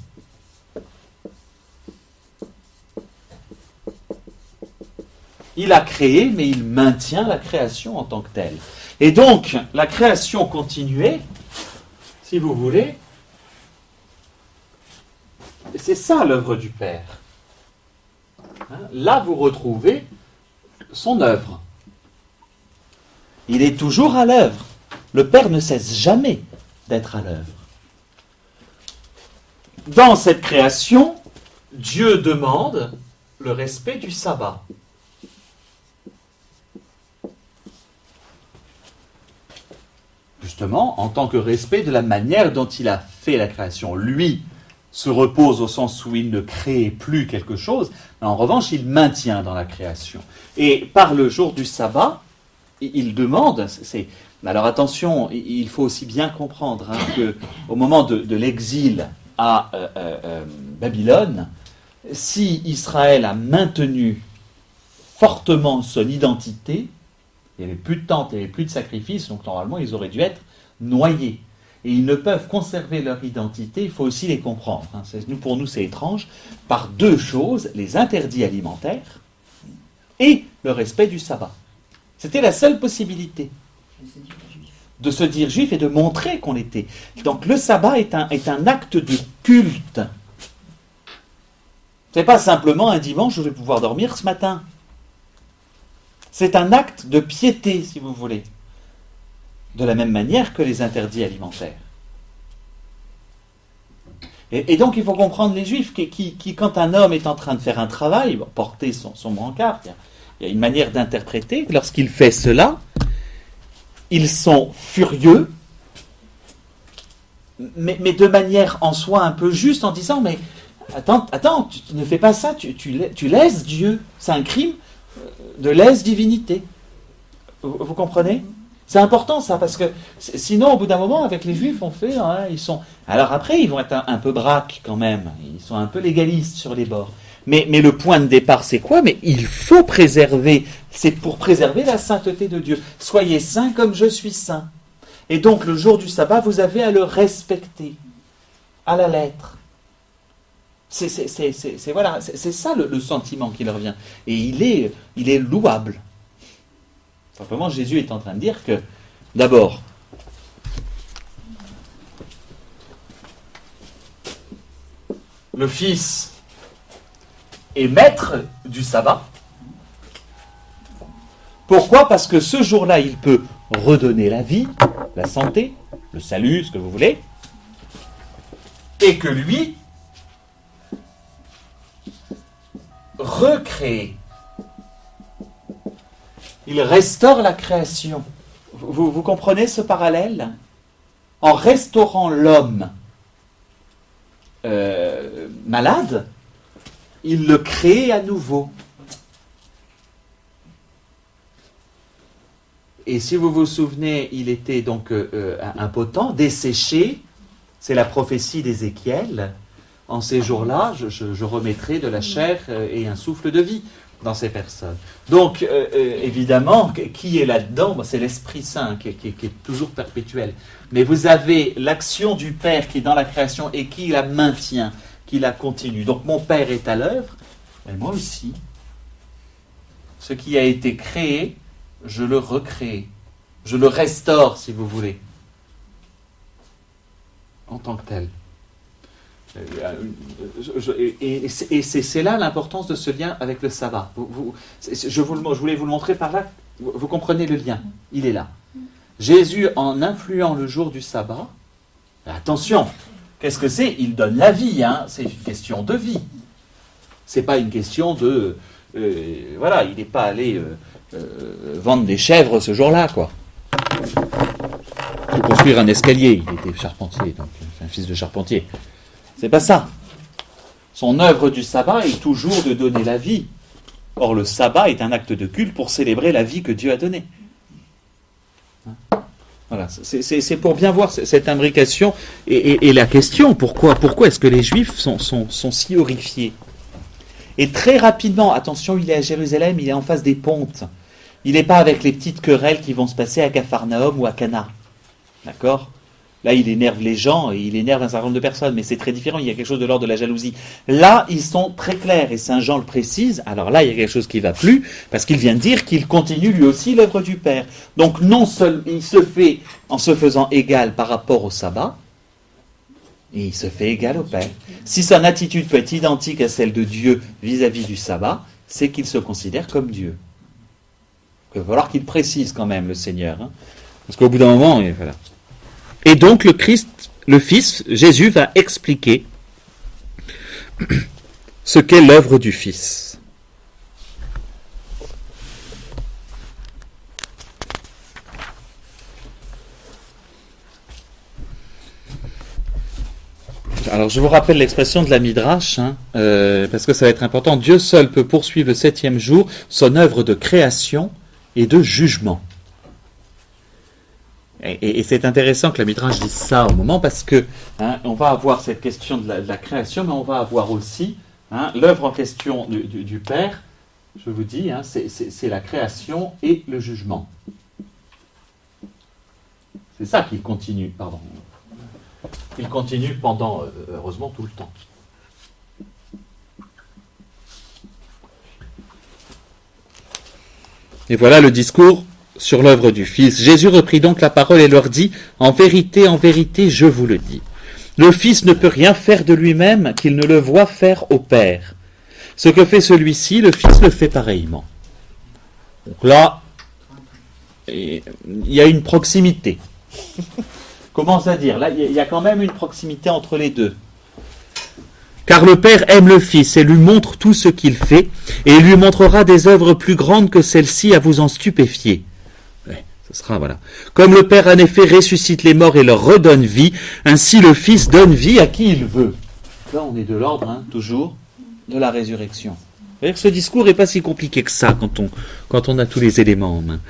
Il a créé, mais il maintient la création en tant que telle. Et donc, la création continuée, si vous voulez, c'est ça l'œuvre du Père. Là, vous retrouvez son œuvre. Il est toujours à l'œuvre. Le Père ne cesse jamais d'être à l'œuvre. Dans cette création, Dieu demande le respect du sabbat. Justement, en tant que respect de la manière dont il a fait la création. Lui se repose au sens où il ne crée plus quelque chose, mais en revanche, il maintient dans la création. Et par le jour du sabbat, il demande, alors attention, il faut aussi bien comprendre qu'au moment de l'exil à Babylone, si Israël a maintenu fortement son identité, il n'y avait plus de temple, il n'y avait plus de sacrifice, donc normalement ils auraient dû être noyés. Et ils ne peuvent conserver leur identité, il faut aussi les comprendre. Pour nous c'est étrange, par deux choses, les interdits alimentaires et le respect du sabbat. C'était la seule possibilité de se dire juif et de montrer qu'on l'était. Donc le sabbat est un acte de culte. Ce n'est pas simplement un dimanche où je vais pouvoir dormir ce matin. C'est un acte de piété, si vous voulez. De la même manière que les interdits alimentaires. Et donc il faut comprendre les juifs qui, quand un homme est en train de faire un travail, porter son brancard, il y a une manière d'interpréter, lorsqu'il fait cela, ils sont furieux, mais de manière en soi un peu juste, en disant, mais attends, tu ne fais pas ça, tu lèses Dieu, c'est un crime de lèse-divinité. Vous comprenez ? C'est important ça, parce que sinon, au bout d'un moment, avec les Juifs, on fait, ils sont... Alors après, ils vont être un peu braques quand même, ils sont un peu légalistes sur les bords. Mais le point de départ, c'est quoi ? Mais il faut préserver, c'est pour préserver la sainteté de Dieu. Soyez saints comme je suis saint. Et donc, le jour du sabbat, vous avez à le respecter, à la lettre. C'est ça le sentiment qui leur vient. Et il est louable. Simplement, Jésus est en train de dire que, d'abord, le Fils est maître du sabbat. Pourquoi ? Parce que ce jour-là, il peut redonner la vie, la santé, le salut, ce que vous voulez, et que lui recrée. Il restaure la création. Vous comprenez ce parallèle ? En restaurant l'homme malade, il le crée à nouveau. Et si vous vous souvenez, il était donc impotent, desséché. C'est la prophétie d'Ézéchiel. En ces jours-là, je remettrai de la chair et un souffle de vie dans ces personnes. Donc, évidemment, qui est là-dedans ? C'est l'Esprit Saint qui est toujours perpétuel. Mais vous avez l'action du Père qui est dans la création et qui la maintient, qui la continue. Donc mon Père est à l'œuvre, et moi aussi. Ce qui a été créé, je le recrée. Je le restaure, si vous voulez, en tant que tel. Et c'est là l'importance de ce lien avec le sabbat. Je voulais vous le montrer par là. Vous comprenez le lien, il est là. Jésus, en influant le jour du sabbat, attention, qu'est-ce que c'est? Il donne la vie, hein, c'est une question de vie. C'est pas une question de... voilà, il n'est pas allé vendre des chèvres ce jour-là, quoi. Pour construire un escalier, il était charpentier, donc c'est un fils de charpentier. C'est pas ça. Son œuvre du sabbat est toujours de donner la vie. Or, le sabbat est un acte de culte pour célébrer la vie que Dieu a donnée. Voilà, c'est pour bien voir cette imbrication et la question, pourquoi est-ce que les Juifs sont si horrifiés? Et très rapidement, attention, il est à Jérusalem, il est en face des pontes. Il n'est pas avec les petites querelles qui vont se passer à Capharnaüm ou à Cana. D'accord? Là, il énerve les gens et il énerve un certain nombre de personnes, mais c'est très différent, il y a quelque chose de l'ordre de la jalousie. Là, ils sont très clairs, et Saint Jean le précise, alors là, il y a quelque chose qui ne va plus, parce qu'il vient de dire qu'il continue lui aussi l'œuvre du Père. Donc non seulement il se fait en se faisant égal par rapport au sabbat, et il se fait égal au Père. Si son attitude peut être identique à celle de Dieu vis-à-vis du sabbat, c'est qu'il se considère comme Dieu. Il va falloir qu'il précise quand même, le Seigneur, hein, parce qu'au bout d'un moment, voilà. Et donc le Christ, le Fils, Jésus va expliquer ce qu'est l'œuvre du Fils. Alors je vous rappelle l'expression de la Midrash, hein, parce que ça va être important. Dieu seul peut poursuivre le 7e jour son œuvre de création et de jugement. Et c'est intéressant que la Midrash dise ça au moment, parce que on va avoir cette question de la création, mais on va avoir aussi l'œuvre en question du Père. Je vous dis, c'est la création et le jugement. C'est ça qu'il continue, pardon. Il continue pendant, heureusement, tout le temps. Et voilà le discours sur l'œuvre du Fils. Jésus reprit donc la parole et leur dit, en vérité, je vous le dis. Le Fils ne peut rien faire de lui-même qu'il ne le voit faire au Père. Ce que fait celui-ci, le Fils le fait pareillement. Donc là, il y a une proximité. Comment ça dire? Là, il y a quand même une proximité entre les deux. Car le Père aime le Fils et lui montre tout ce qu'il fait, et il lui montrera des œuvres plus grandes que celles-ci à vous en stupéfier. Ce sera, voilà. Comme le Père en effet ressuscite les morts et leur redonne vie, ainsi le Fils donne vie à qui il veut. Là, on est de l'ordre, toujours, de la résurrection. Vous voyez que ce discours n'est pas si compliqué que ça quand on a tous les éléments en main.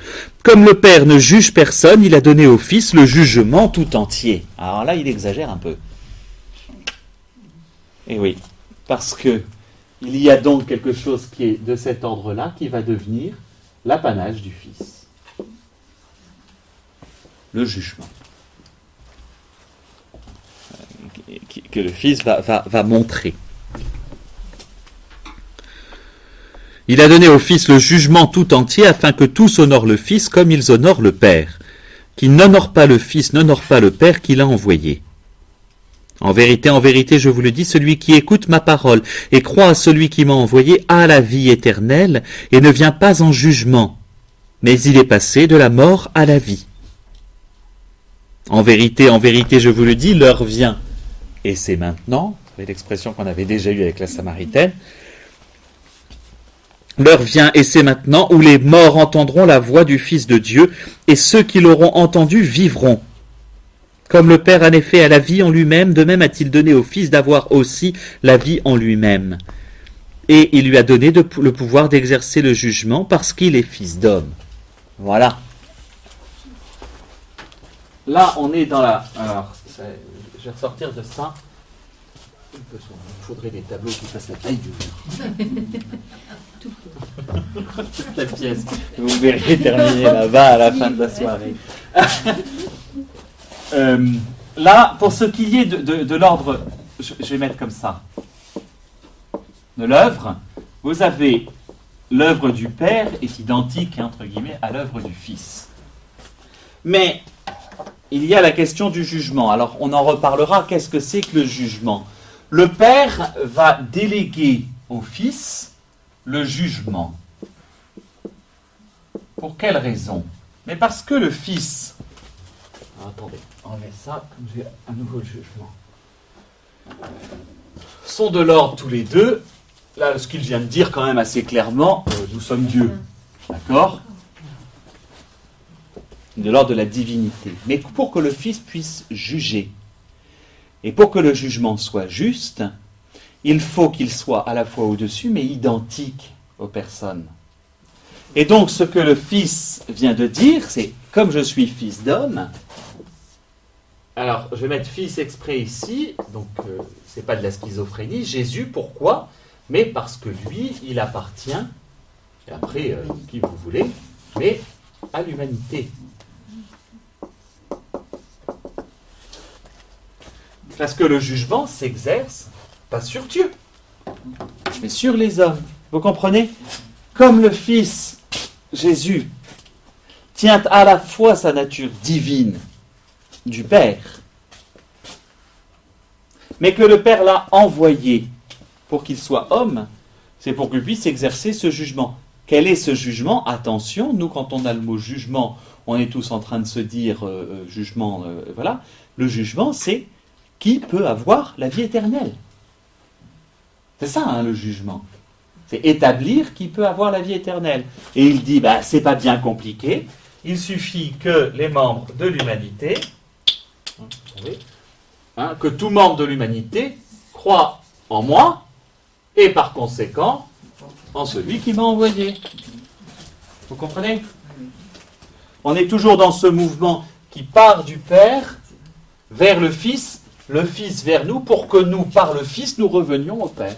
Comme le Père ne juge personne, il a donné au Fils le jugement tout entier. Alors là, il exagère un peu. Et oui, parce que il y a donc quelque chose qui est de cet ordre-là qui va devenir l'apanage du Fils. Le jugement. Que le Fils va montrer. Il a donné au Fils le jugement tout entier afin que tous honorent le Fils comme ils honorent le Père. Qui n'honore pas le Fils n'honore pas le Père qui l'a envoyé. En vérité, je vous le dis, celui qui écoute ma parole et croit à celui qui m'a envoyé a la vie éternelle et ne vient pas en jugement, mais il est passé de la mort à la vie. En vérité, je vous le dis, l'heure vient, et c'est maintenant, c'est l'expression qu'on avait déjà eue avec la Samaritaine, l'heure vient et c'est maintenant où les morts entendront la voix du Fils de Dieu, et ceux qui l'auront entendu vivront. Comme le Père en effet a la vie en lui-même, de même a-t-il donné au Fils d'avoir aussi la vie en lui-même. Et il lui a donné le pouvoir d'exercer le jugement parce qu'il est Fils d'homme. Voilà. Là, on est dans la... Alors, je vais ressortir de ça. Il faudrait des tableaux qui fassent la taille du mur. Toute la pièce. Vous verrez terminer là-bas à la fin de la soirée. Là, pour ce qui est de l'ordre, je vais mettre comme ça. de l'œuvre, vous avez l'œuvre du Père est identique, entre guillemets, à l'œuvre du Fils. Mais il y a la question du jugement. Alors, on en reparlera. Qu'est-ce que c'est que le jugement? Le Père va déléguer au Fils le jugement. Pour quelle raison? Mais parce que le Fils... attendez, enlevez ça, comme j'ai un nouveau jugement. Sont de l'ordre tous les deux. Là, ce qu'il vient de dire quand même assez clairement, nous sommes Dieu. D'accord? De l'ordre de la divinité. Mais pour que le Fils puisse juger, et pour que le jugement soit juste, il faut qu'il soit à la fois au-dessus, mais identique aux personnes. Et donc, ce que le Fils vient de dire, c'est, comme je suis fils d'homme, alors, je vais mettre fils exprès ici, donc c'est pas de la schizophrénie. Jésus, pourquoi? Mais parce que lui, il appartient, et après, qui vous voulez, mais à l'humanité. Parce que le jugement s'exerce, pas sur Dieu, mais sur les hommes. Vous comprenez? Comme le Fils, Jésus, tient à la fois sa nature divine du Père, mais que le Père l'a envoyé pour qu'il soit homme, c'est pour qu'il puisse exercer ce jugement. Quel est ce jugement? Attention, nous quand on a le mot jugement, on est tous en train de se dire jugement, voilà. Le jugement, c'est qui peut avoir la vie éternelle. C'est ça, hein, le jugement. C'est établir qui peut avoir la vie éternelle. Et il dit, c'est pas bien compliqué, il suffit que les membres de l'humanité, que tout membre de l'humanité croit en moi, et par conséquent, en celui qui m'a envoyé. Vous comprenez? On est toujours dans ce mouvement qui part du Père vers le Fils vers nous, pour que nous, par le Fils, nous revenions au Père.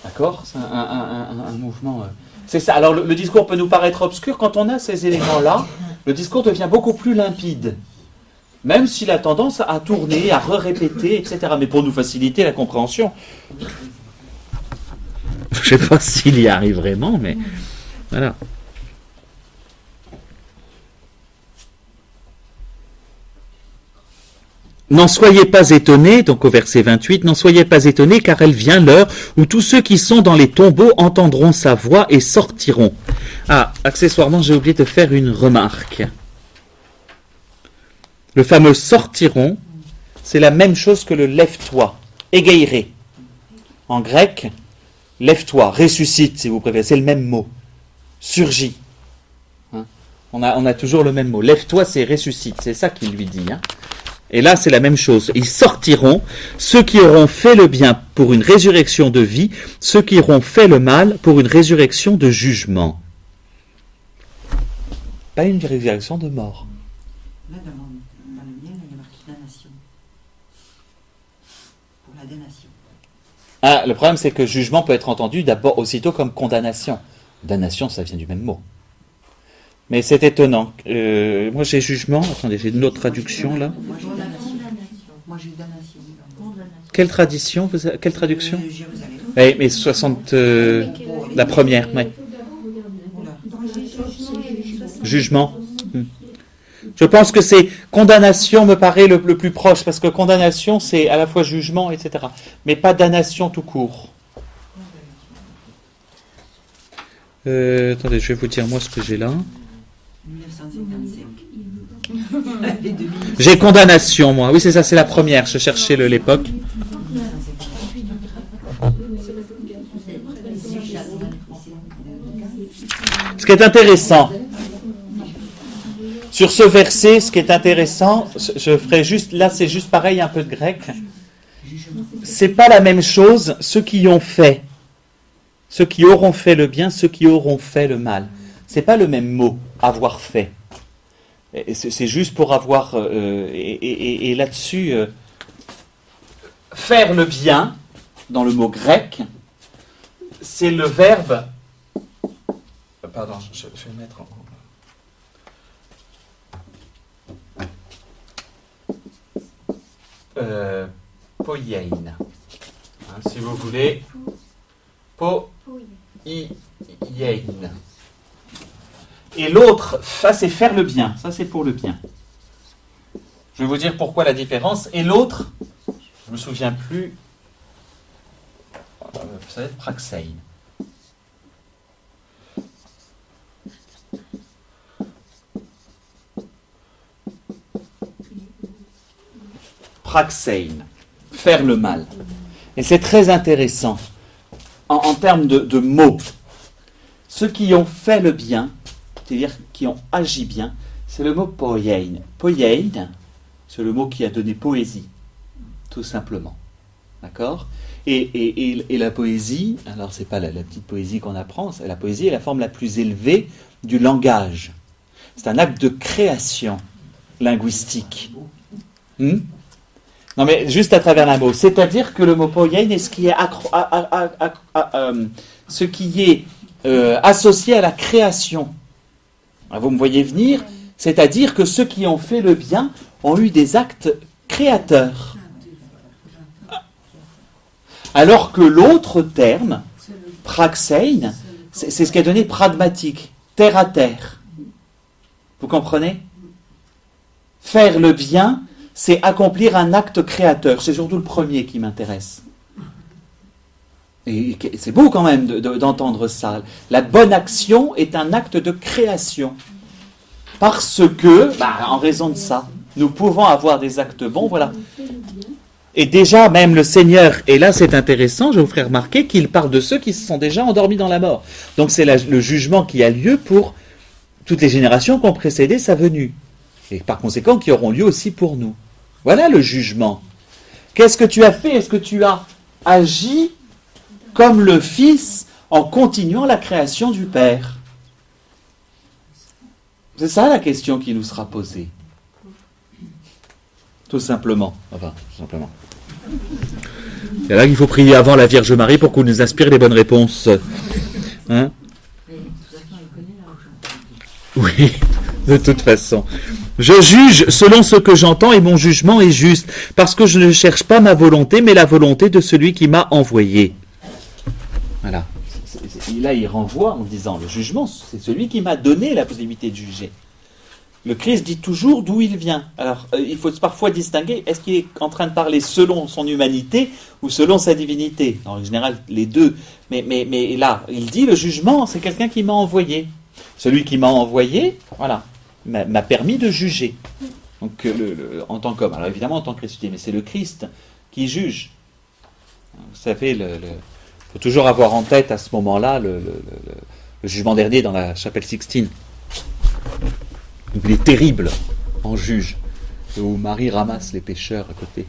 D'accord? C'est un mouvement... C'est ça. Alors, le discours peut nous paraître obscur. Quand on a ces éléments-là, le discours devient beaucoup plus limpide. Même s'il a tendance à tourner, à répéter, etc. Mais pour nous faciliter la compréhension. Je ne sais pas s'il y arrive vraiment, mais voilà. N'en soyez pas étonnés, donc au verset 28, n'en soyez pas étonnés, car elle vient l'heure où tous ceux qui sont dans les tombeaux entendront sa voix et sortiront. Ah, accessoirement, j'ai oublié de faire une remarque. Le fameux sortiront, c'est la même chose que le lève-toi, égaïré. En grec, lève-toi, ressuscite si vous préférez, c'est le même mot. Surgit. Hein? On a toujours le même mot. Lève-toi, c'est ressuscite, c'est ça qu'il lui dit. Hein? Et là, c'est la même chose. Ils sortiront, ceux qui auront fait le bien pour une résurrection de vie, ceux qui auront fait le mal pour une résurrection de jugement. Pas une résurrection de mort. Là, dans le mien, il y a marqué damnation. Pour la damnation. Ah, le problème, c'est que jugement peut être entendu d'abord aussitôt comme condamnation. Damnation, ça vient du même mot. Mais c'est étonnant. Moi, j'ai jugement. Attendez, j'ai une autre traduction là. Moi, j'ai damnation. Moi, j'ai damnation. Quelle tradition quelle traduction? Jérusalem. Oui, mais 60... la première, oui. Jugement. Je pense que c'est condamnation me paraît le plus proche, parce que condamnation, c'est à la fois jugement, etc. Mais pas damnation tout court. Attendez, je vais vous dire moi ce que j'ai là. 1955. J'ai condamnation, moi. Oui, c'est ça, c'est la première. Je cherchais l'époque. Ce qui est intéressant, sur ce verset, ce qui est intéressant, je ferai juste, là c'est juste pareil, un peu de grec. C'est pas la même chose, ceux qui ont fait, ceux qui auront fait le bien, ceux qui auront fait le mal. C'est pas le même mot, avoir fait. C'est juste pour avoir, et là-dessus, faire le bien, dans le mot grec, c'est le verbe, pardon, je vais mettre en... poiein. Hein, si vous voulez, Po-i-yein. Et l'autre, ça c'est faire le bien. Ça c'est pour le bien. Je vais vous dire pourquoi la différence. Et l'autre, je me souviens plus. Ça va être praxein. Praxein, faire le mal. Et c'est très intéressant en termes de mots. Ceux qui ont fait le bien, c'est-à-dire qui ont agi bien, c'est le mot poiein. Poiein, c'est le mot qui a donné poésie, tout simplement. D'accord ? Et la poésie, alors c'est pas la petite poésie qu'on apprend, la poésie est la forme la plus élevée du langage. C'est un acte de création linguistique. Non mais juste à travers un mot. C'est-à-dire que le mot poiein est ce qui est associé à la création. Alors vous me voyez venir, c'est-à-dire que ceux qui ont fait le bien ont eu des actes créateurs. Alors que l'autre terme, praxein, c'est ce qui a donné pragmatique, terre à terre. Vous comprenez ? Faire le bien, c'est accomplir un acte créateur. C'est surtout le premier qui m'intéresse. Et c'est beau quand même d'entendre ça. La bonne action est un acte de création. Parce que, en raison de ça, nous pouvons avoir des actes bons, voilà. Et déjà, même le Seigneur, et là c'est intéressant, je vous ferai remarquer qu'il parle de ceux qui se sont déjà endormis dans la mort. Donc c'est le jugement qui a lieu pour toutes les générations qui ont précédé sa venue. Et par conséquent, qui auront lieu aussi pour nous. Voilà le jugement. Qu'est-ce que tu as fait ? Est-ce que tu as agi comme le Fils en continuant la création du Père ? C'est ça la question qui nous sera posée. Tout simplement. Enfin, tout simplement. C'est là qu'il faut prier avant la Vierge Marie pour qu'on nous inspire les bonnes réponses. Hein ? Oui, de toute façon. Je juge selon ce que j'entends et mon jugement est juste, parce que je ne cherche pas ma volonté, mais la volonté de celui qui m'a envoyé. Voilà. Là, il renvoie en disant, le jugement, c'est celui qui m'a donné la possibilité de juger. Le Christ dit toujours d'où il vient. Alors, il faut parfois distinguer, est-ce qu'il est en train de parler selon son humanité ou selon sa divinité ? En général, les deux. Mais là, il dit, le jugement, c'est quelqu'un qui m'a envoyé. Celui qui m'a envoyé, voilà, m'a permis de juger. Donc, en tant qu'homme. Alors, évidemment, en tant que ressuscité, mais c'est le Christ qui juge. Vous savez, il faut toujours avoir en tête à ce moment-là le jugement dernier dans la chapelle Sixtine. Il est terrible en juge, où Marie ramasse les pécheurs à côté.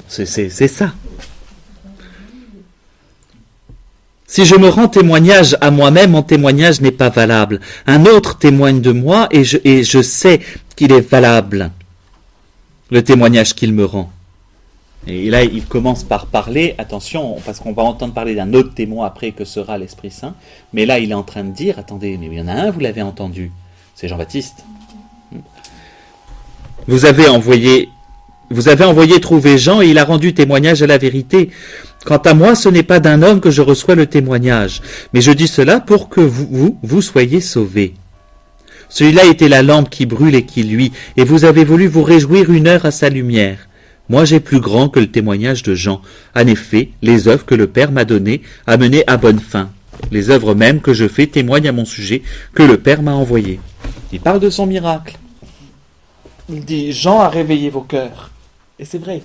C'est ça. Si je me rends témoignage à moi-même, mon témoignage n'est pas valable. Un autre témoigne de moi et je sais qu'il est valable, le témoignage qu'il me rend. Et là, il commence par parler, attention, parce qu'on va entendre parler d'un autre témoin après que sera l'Esprit Saint, mais là, il est en train de dire, attendez, mais il y en a un, vous l'avez entendu, c'est Jean-Baptiste. Vous avez envoyé trouver Jean et il a rendu témoignage à la vérité. Quant à moi, ce n'est pas d'un homme que je reçois le témoignage, mais je dis cela pour que vous soyez sauvés. Celui-là était la lampe qui brûle et qui luit, et vous avez voulu vous réjouir une heure à sa lumière. Moi, j'ai plus grand que le témoignage de Jean. En effet, les œuvres que le Père m'a données a mené à bonne fin. Les œuvres mêmes que je fais témoignent à mon sujet que le Père m'a envoyé. Il parle de son miracle. Il dit, Jean a réveillé vos cœurs. Et c'est vrai.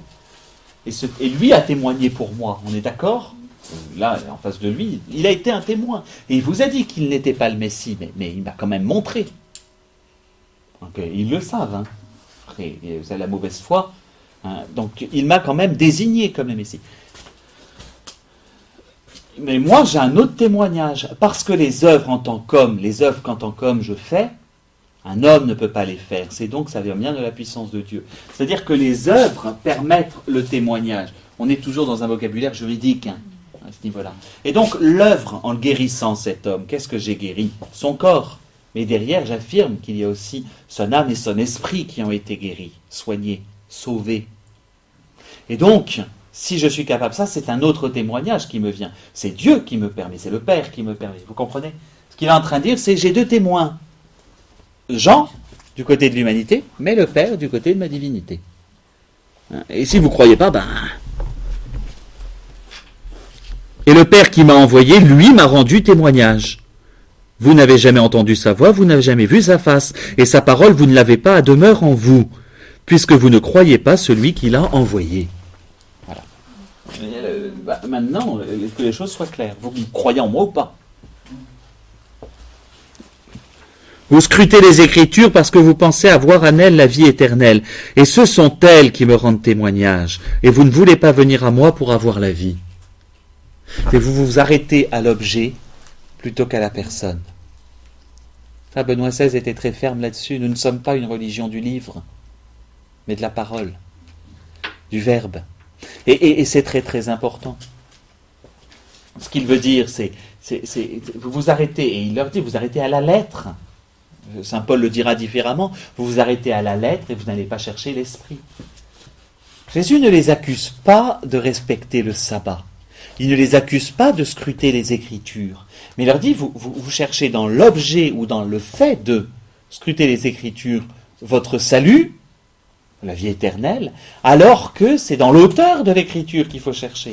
Et lui a témoigné pour moi. On est d'accord ? Là, en face de lui, il a été un témoin. Et il vous a dit qu'il n'était pas le Messie, mais il m'a quand même montré. Donc, ils le savent. Hein. Après, vous avez la mauvaise foi. Hein. Donc, il m'a quand même désigné comme le Messie. Mais moi, j'ai un autre témoignage. Parce que les œuvres qu'en tant qu'homme je fais, un homme ne peut pas les faire. C'est donc, ça vient bien de la puissance de Dieu. C'est-à-dire que les œuvres permettent le témoignage. On est toujours dans un vocabulaire juridique, hein, à ce niveau-là. Et donc, l'œuvre, en le guérissant cet homme, qu'est-ce que j'ai guéri ? Son corps. Mais derrière, j'affirme qu'il y a aussi son âme et son esprit qui ont été guéris, soignés, sauvés. Et donc, Si je suis capable, ça c'est un autre témoignage qui me vient. C'est Dieu qui me permet, c'est le Père qui me permet. Vous comprenez? Ce qu'il est en train de dire, c'est j'ai deux témoins. Jean, du côté de l'humanité, mais le Père du côté de ma divinité. Et si vous ne croyez pas, Et le Père qui m'a envoyé, lui, m'a rendu témoignage. Vous n'avez jamais entendu sa voix, vous n'avez jamais vu sa face, et sa parole, vous ne l'avez pas à demeure en vous, puisque vous ne croyez pas celui qui l'a envoyé. Voilà. Maintenant, que les choses soient claires. Vous croyez en moi ou pas? Vous scrutez les Écritures parce que vous pensez avoir en elles la vie éternelle, et ce sont elles qui me rendent témoignage, et vous ne voulez pas venir à moi pour avoir la vie. Et vous vous arrêtez à l'objet plutôt qu'à la personne. Ça, Benoît XVI était très ferme là-dessus. Nous ne sommes pas une religion du livre, mais de la parole, du verbe. Et c'est très très important. Ce qu'il veut dire, c'est vous vous arrêtez, et il leur dit, vous arrêtez à la lettre. Saint Paul le dira différemment, vous vous arrêtez à la lettre et vous n'allez pas chercher l'esprit. Jésus ne les accuse pas de respecter le sabbat. Il ne les accuse pas de scruter les Écritures. Mais il leur dit, vous cherchez dans l'objet ou dans le fait de scruter les Écritures votre salut, la vie éternelle, alors que c'est dans l'auteur de l'Écriture qu'il faut chercher.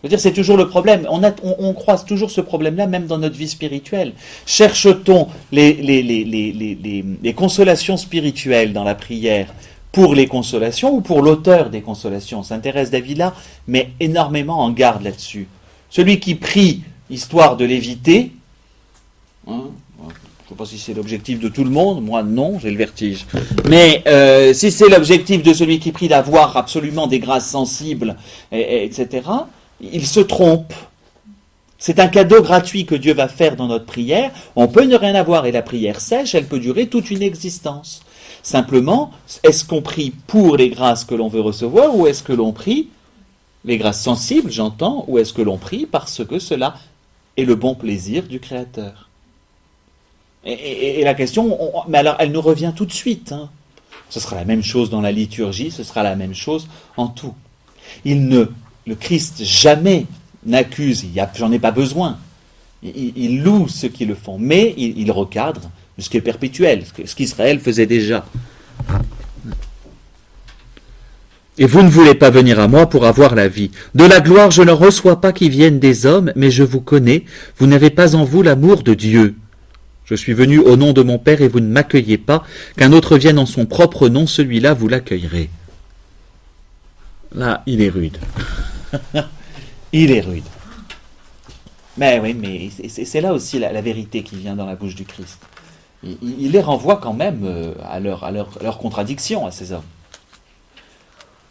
Je veux dire, c'est toujours le problème. On croise toujours ce problème-là, même dans notre vie spirituelle. Cherche-t-on les consolations spirituelles dans la prière pour les consolations ou pour l'auteur des consolations? Saint Thérèse d'Avila met énormément en garde là-dessus. Celui qui prie, histoire de l'éviter, je ne sais pas si c'est l'objectif de tout le monde, moi non, j'ai le vertige. Mais si c'est l'objectif de celui qui prie d'avoir absolument des grâces sensibles, etc., il se trompe. C'est un cadeau gratuit que Dieu va faire dans notre prière. On peut ne rien avoir et la prière sèche, elle peut durer toute une existence. Simplement, est-ce qu'on prie pour les grâces que l'on veut recevoir ou est-ce que l'on prie, les grâces sensibles, j'entends, ou est-ce que l'on prie parce que cela est le bon plaisir du Créateur? Et la question, mais alors elle nous revient tout de suite. Ce sera la même chose dans la liturgie, ce sera la même chose en tout. Le Christ jamais n'accuse, j'en ai pas besoin. Il loue ceux qui le font, mais il recadre ce qui est perpétuel, ce qu'Israël faisait déjà. Et vous ne voulez pas venir à moi pour avoir la vie. De la gloire, je ne reçois pas qui viennent des hommes, mais je vous connais. Vous n'avez pas en vous l'amour de Dieu. Je suis venu au nom de mon Père et vous ne m'accueillez pas. Qu'un autre vienne en son propre nom, celui-là vous l'accueillerez. Là, il est rude. Il est rude. Mais oui, mais c'est là aussi la vérité qui vient dans la bouche du Christ. Il les renvoie quand même à leur contradiction, à ces hommes.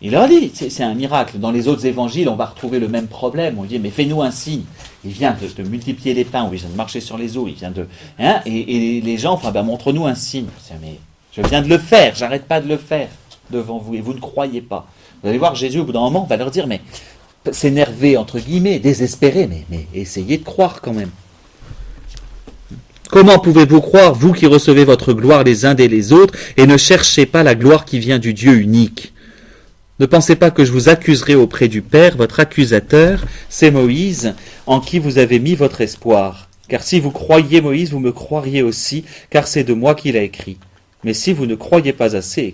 Il leur dit, c'est un miracle. Dans les autres évangiles, on va retrouver le même problème. On dit, mais fais-nous un signe. Il vient de multiplier les pains, ou il vient de marcher sur les eaux, il vient de... et les gens, montre-nous un signe. Mais je viens de le faire, j'arrête pas de le faire devant vous, et vous ne croyez pas. Vous allez voir, Jésus, au bout d'un moment, va leur dire, mais s'énerver, entre guillemets, désespérer, mais essayez de croire quand même. Comment pouvez-vous croire, vous qui recevez votre gloire les uns des les autres, et ne cherchez pas la gloire qui vient du Dieu unique? Ne pensez pas que je vous accuserai auprès du Père, votre accusateur, c'est Moïse, en qui vous avez mis votre espoir. Car si vous croyiez Moïse, vous me croiriez aussi, car c'est de moi qu'il a écrit. Mais si vous ne croyez pas à ces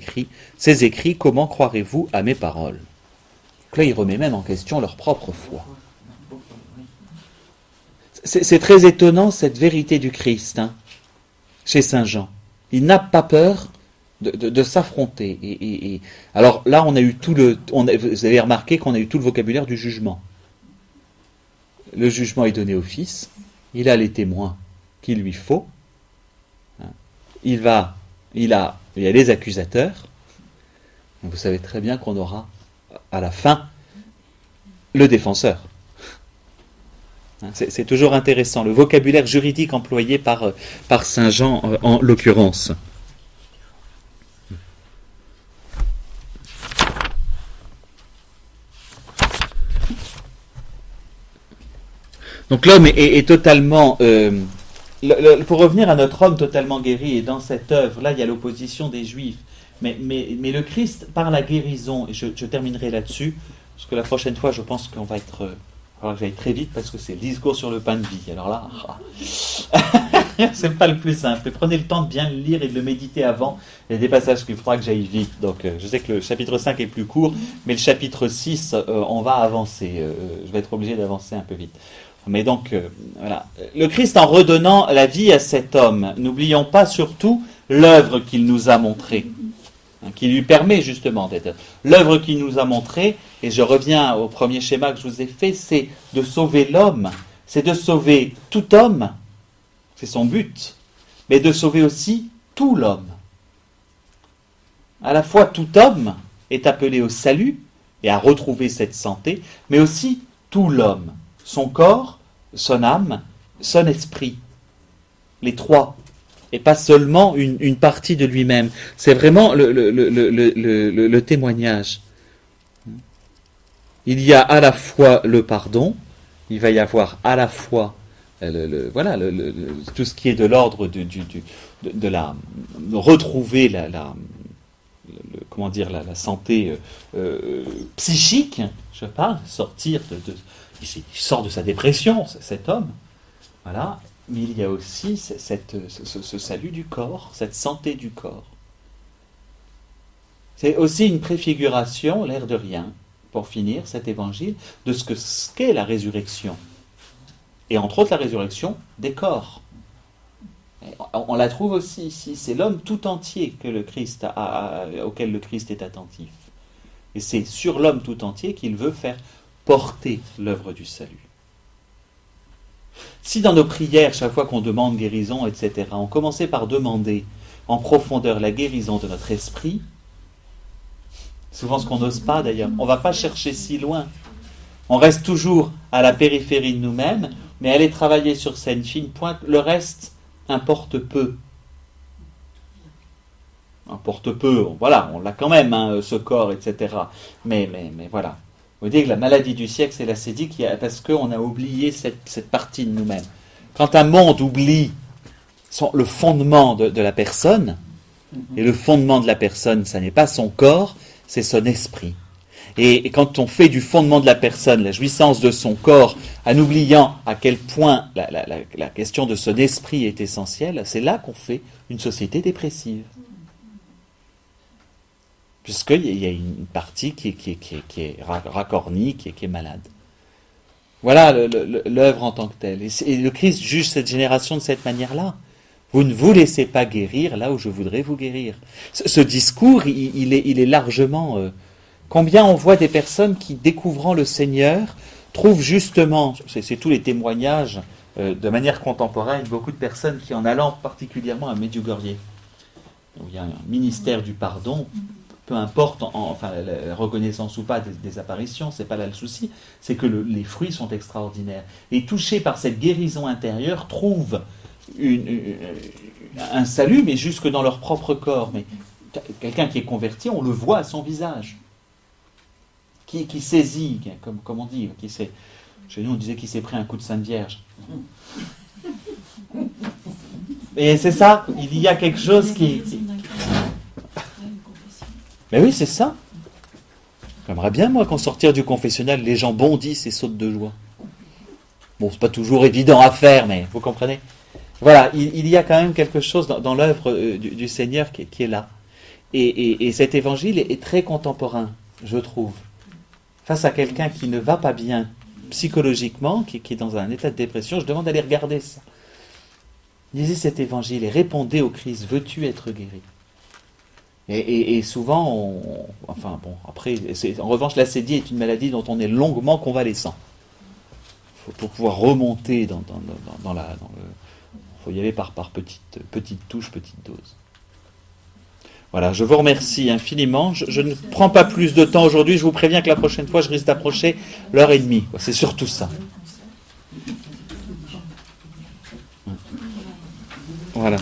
écrits, comment croirez-vous à mes paroles? Donc là, il remet même en question leur propre foi. C'est très étonnant, cette vérité du Christ, chez Saint Jean. Il n'a pas peur de s'affronter. Et alors là, on a eu vous avez remarqué qu'on a eu tout le vocabulaire du jugement. Le jugement est donné au Fils, il a les témoins qu'il lui faut, il y a les accusateurs. Vous savez très bien qu'on aura à la fin le défenseur. C'est toujours intéressant, le vocabulaire juridique employé par Saint Jean en l'occurrence. Donc l'homme est totalement... pour revenir à notre homme totalement guéri, et dans cette œuvre, là il y a l'opposition des Juifs, mais le Christ, par la guérison, et je terminerai là-dessus, Parce que la prochaine fois, je pense qu'on va être... alors que j'aille très vite parce que c'est le discours sur le pain de vie. Alors là, c'est pas le plus simple. Mais prenez le temps de bien le lire et de le méditer avant. Il y a des passages qu'il faudra que j'aille vite. Donc je sais que le chapitre 5 est plus court, mais le chapitre 6, on va avancer. Je vais être obligé d'avancer un peu vite. Mais donc, voilà. Le Christ, en redonnant la vie à cet homme, n'oublions pas surtout l'œuvre qu'il nous a montrée, qui lui permet justement d'être. L'œuvre qu'il nous a montrée, et je reviens au premier schéma que je vous ai fait, c'est de sauver l'homme, c'est de sauver tout homme, c'est son but, mais de sauver aussi tout l'homme. À la fois tout homme est appelé au salut et à retrouver cette santé, mais aussi tout l'homme, son corps, son âme, son esprit, les trois, et pas seulement une partie de lui-même. C'est vraiment le témoignage. Il y a à la fois le pardon, il va y avoir à la fois tout ce qui est de l'ordre de retrouver la santé psychique, je parle, sortir il sort de sa dépression, cet homme, voilà. Mais il y a aussi ce salut du corps, cette santé du corps. C'est aussi une préfiguration, l'air de rien, pour finir cet évangile, de ce qu'est la résurrection. Et entre autres la résurrection des corps. On la trouve aussi ici, c'est l'homme tout entier que le Christ auquel le Christ est attentif. Et c'est sur l'homme tout entier qu'il veut faire porter l'œuvre du salut. Si dans nos prières, chaque fois qu'on demande guérison, etc., on commençait par demander en profondeur la guérison de notre esprit, souvent ce qu'on n'ose pas d'ailleurs, on ne va pas chercher si loin. On reste toujours à la périphérie de nous-mêmes, mais aller travailler sur cette fine pointe, le reste importe peu. Importe peu, voilà, on l'a quand même, ce corps, etc. Mais voilà. Vous dites que la maladie du siècle, c'est l'acédie, parce qu'on a oublié cette partie de nous-mêmes. Quand un monde oublie le fondement de la personne, et le fondement de la personne, ça n'est pas son corps, c'est son esprit. Et quand on fait du fondement de la personne la jouissance de son corps, en oubliant à quel point la question de son esprit est essentielle, c'est là qu'on fait une société dépressive. Puisqu'il y a une partie qui est racornie, qui est malade. Voilà l'œuvre en tant que telle. Et le Christ juge cette génération de cette manière-là. Vous ne vous laissez pas guérir là où je voudrais vous guérir. Ce discours, il est largement... combien on voit des personnes qui, découvrant le Seigneur, trouvent justement, c'est tous les témoignages de manière contemporaine, beaucoup de personnes qui, en allant particulièrement à Medjugorje, où il y a un ministère du pardon, peu importe la reconnaissance ou pas des apparitions, c'est pas là le souci, c'est que les fruits sont extraordinaires. Et touchés par cette guérison intérieure, trouvent un salut, mais jusque dans leur propre corps. Mais quelqu'un qui est converti, on le voit à son visage. Qui saisit, comme on dit, chez nous on disait qu'il s'est pris un coup de Sainte Vierge. Et c'est ça, il y a quelque chose qui... Mais oui, c'est ça. J'aimerais bien, moi, qu'en sortir du confessionnal, les gens bondissent et sautent de joie. Bon, c'est pas toujours évident à faire, mais vous comprenez. Voilà, il y a quand même quelque chose dans l'œuvre du Seigneur qui est là. Et cet évangile est très contemporain, je trouve. Face à quelqu'un qui ne va pas bien psychologiquement, qui est dans un état de dépression, je demande d'aller regarder ça. Lisez cet évangile et répondez au Christ, veux-tu être guéri ? Et souvent, après, en revanche, l'acédie est une maladie dont on est longuement convalescent. Pour pouvoir remonter il faut y aller par petites touches, petites doses. Voilà, je vous remercie infiniment. Je ne prends pas plus de temps aujourd'hui. Je vous préviens que la prochaine fois, je risque d'approcher l'heure et demie. C'est surtout ça. Voilà.